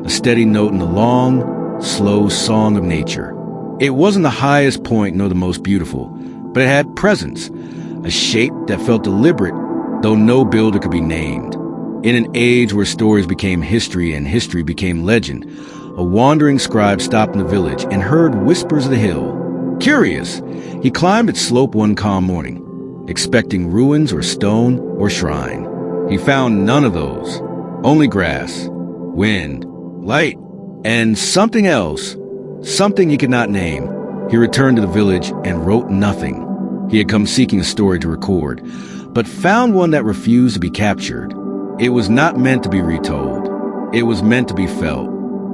Speaker 1: a steady note in the long, slow song of nature. It wasn't the highest point nor the most beautiful, but it had presence, a shape that felt deliberate, though no builder could be named. In an age where stories became history and history became legend, a wandering scribe stopped in the village and heard whispers of the hill. Curious, he climbed its slope one calm morning, expecting ruins or stone or shrine. He found none of those, only grass, wind, light, and something else, something he could not name. He returned to the village and wrote nothing. He had come seeking a story to record, but found one that refused to be captured. It was not meant to be retold. It was meant to be felt.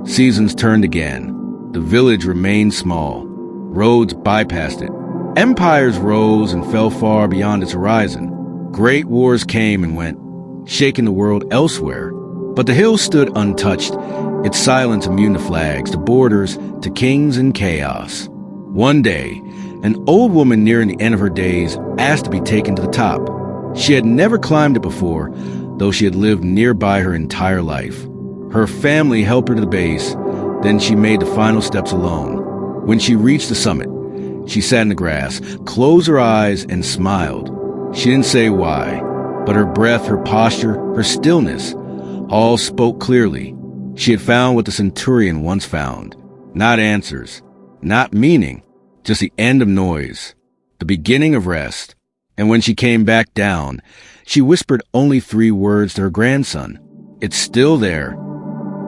Speaker 1: Seasons turned again. The village remained small. Roads bypassed it. Empires rose and fell far beyond its horizon. Great wars came and went, shaking the world elsewhere. But the hill stood untouched, its silence immune to flags, to borders, to kings and chaos. One day, an old woman nearing the end of her days asked to be taken to the top. She had never climbed it before, though she had lived nearby her entire life. Her family helped her to the base, then she made the final steps alone. When she reached the summit, she sat in the grass, closed her eyes, and smiled. She didn't say why, but her breath, her posture, her stillness, all spoke clearly. She had found what the Centurion once found. Not answers, not meaning, just the end of noise, the beginning of rest. And when she came back down, she whispered only 3 words to her grandson. It's still there.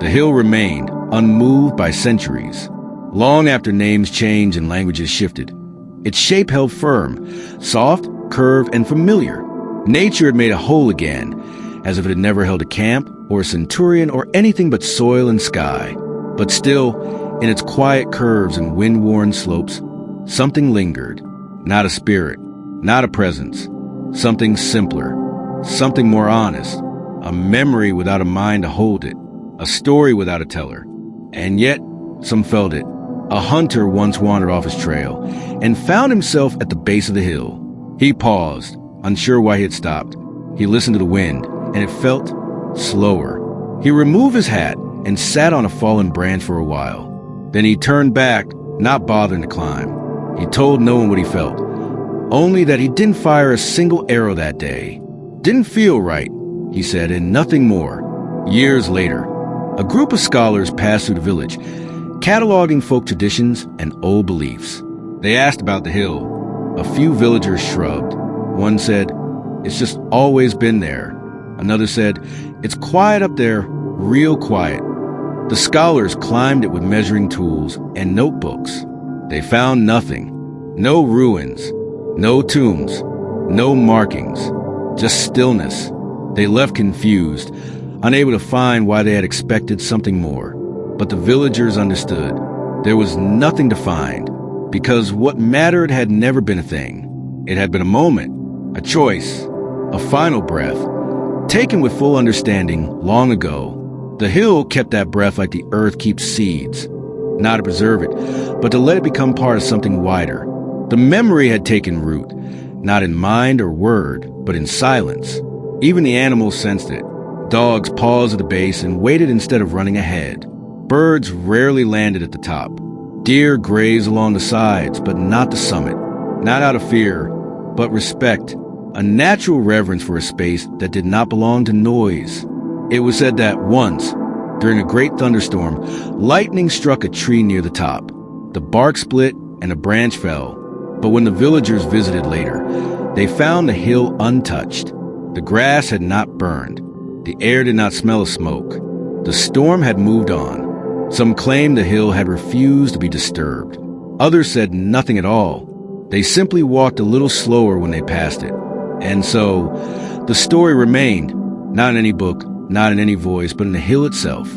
Speaker 1: The hill remained, unmoved by centuries. Long after names changed and languages shifted, its shape held firm, soft, curved, and familiar. Nature had made it whole again, as if it had never held a camp or a centurion or anything but soil and sky. But still, in its quiet curves and wind-worn slopes, something lingered. Not a spirit, not a presence. Something simpler, something more honest. A memory without a mind to hold it. A story without a teller. And yet, some felt it. A hunter once wandered off his trail and found himself at the base of the hill. He paused, unsure why he had stopped. He listened to the wind, and it felt slower. He removed his hat and sat on a fallen branch for a while. Then he turned back, not bothering to climb. He told no one what he felt, only that he didn't fire a single arrow that day. Didn't feel right, he said, and nothing more. Years later, a group of scholars passed through the village, cataloging folk traditions and old beliefs. They asked about the hill. A few villagers shrugged. One said, "It's just always been there." Another said, "It's quiet up there, real quiet." The scholars climbed it with measuring tools and notebooks. They found nothing. No ruins, no tombs, no markings, just stillness. They left confused, unable to find why they had expected something more. But the villagers understood. There was nothing to find, because what mattered had never been a thing. It had been a moment, a choice, a final breath, taken with full understanding long ago. The hill kept that breath like the earth keeps seeds, not to preserve it, but to let it become part of something wider. The memory had taken root, not in mind or word, but in silence. Even the animals sensed it. Dogs paused at the base and waited instead of running ahead. Birds rarely landed at the top. Deer grazed along the sides, but not the summit. Not out of fear, but respect. A natural reverence for a space that did not belong to noise. It was said that once, during a great thunderstorm, lightning struck a tree near the top. The bark split and a branch fell. But when the villagers visited later, they found the hill untouched. The grass had not burned. The air did not smell of smoke. The storm had moved on. Some claimed the hill had refused to be disturbed. Others said nothing at all. They simply walked a little slower when they passed it. And so, the story remained, not in any book, not in any voice, but in the hill itself.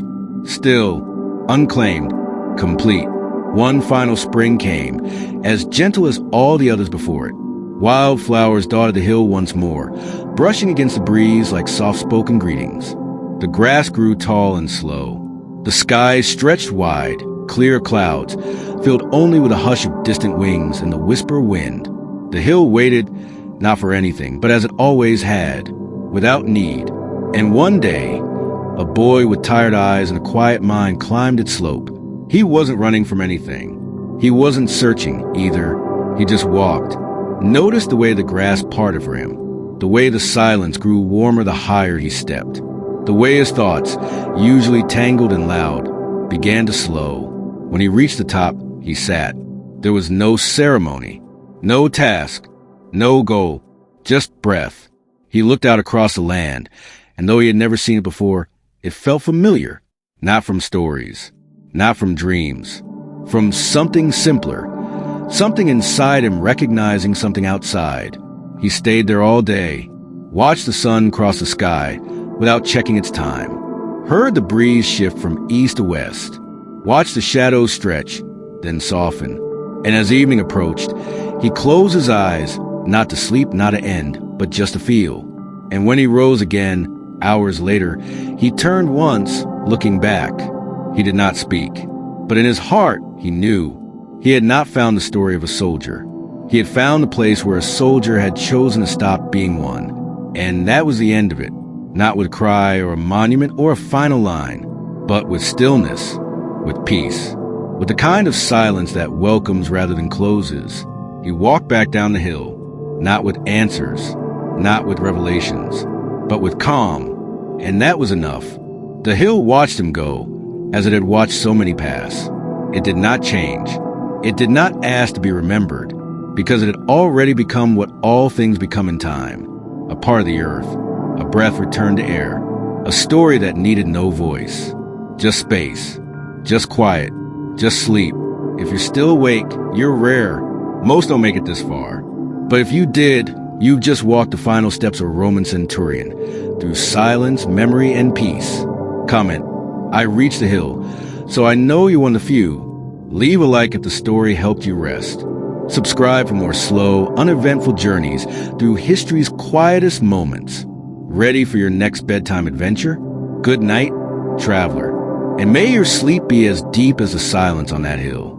Speaker 1: Still, unclaimed, complete. One final spring came, as gentle as all the others before it. Wildflowers dotted the hill once more, brushing against the breeze like soft-spoken greetings. The grass grew tall and slow. The sky stretched wide, clear clouds, filled only with a hush of distant wings and the whisper wind. The hill waited, not for anything, but as it always had, without need. And one day, a boy with tired eyes and a quiet mind climbed its slope. He wasn't running from anything. He wasn't searching, either. He just walked. Noticed the way the grass parted for him, the way the silence grew warmer the higher he stepped, the way his thoughts, usually tangled and loud, began to slow. When he reached the top, he sat. There was no ceremony, no task, no goal, just breath. He looked out across the land, and though he had never seen it before, it felt familiar, not from stories, not from dreams, from something simpler. Something inside him recognizing something outside. He stayed there all day, watched the sun cross the sky without checking its time, heard the breeze shift from east to west, watched the shadows stretch, then soften. And as evening approached, he closed his eyes, not to sleep, not to end, but just to feel. And when he rose again, hours later, he turned once, looking back. He did not speak, but in his heart, he knew. He had not found the story of a soldier. He had found the place where a soldier had chosen to stop being one. And that was the end of it. Not with a cry or a monument or a final line, but with stillness, with peace, with the kind of silence that welcomes rather than closes. He walked back down the hill, not with answers, not with revelations, but with calm. And that was enough. The hill watched him go, as it had watched so many pass. It did not change. It did not ask to be remembered, because it had already become what all things become in time, a part of the earth, a breath returned to air, a story that needed no voice, just space, just quiet, just sleep. If you're still awake, you're rare. Most don't make it this far. But if you did, you've just walked the final steps of a Roman centurion, through silence, memory, and peace. Comment, I reached the hill, so I know you're one of the few. Leave a like if the story helped you rest. Subscribe for more slow, uneventful journeys through history's quietest moments. Ready for your next bedtime adventure? Good night, traveler. And may your sleep be as deep as the silence on that hill.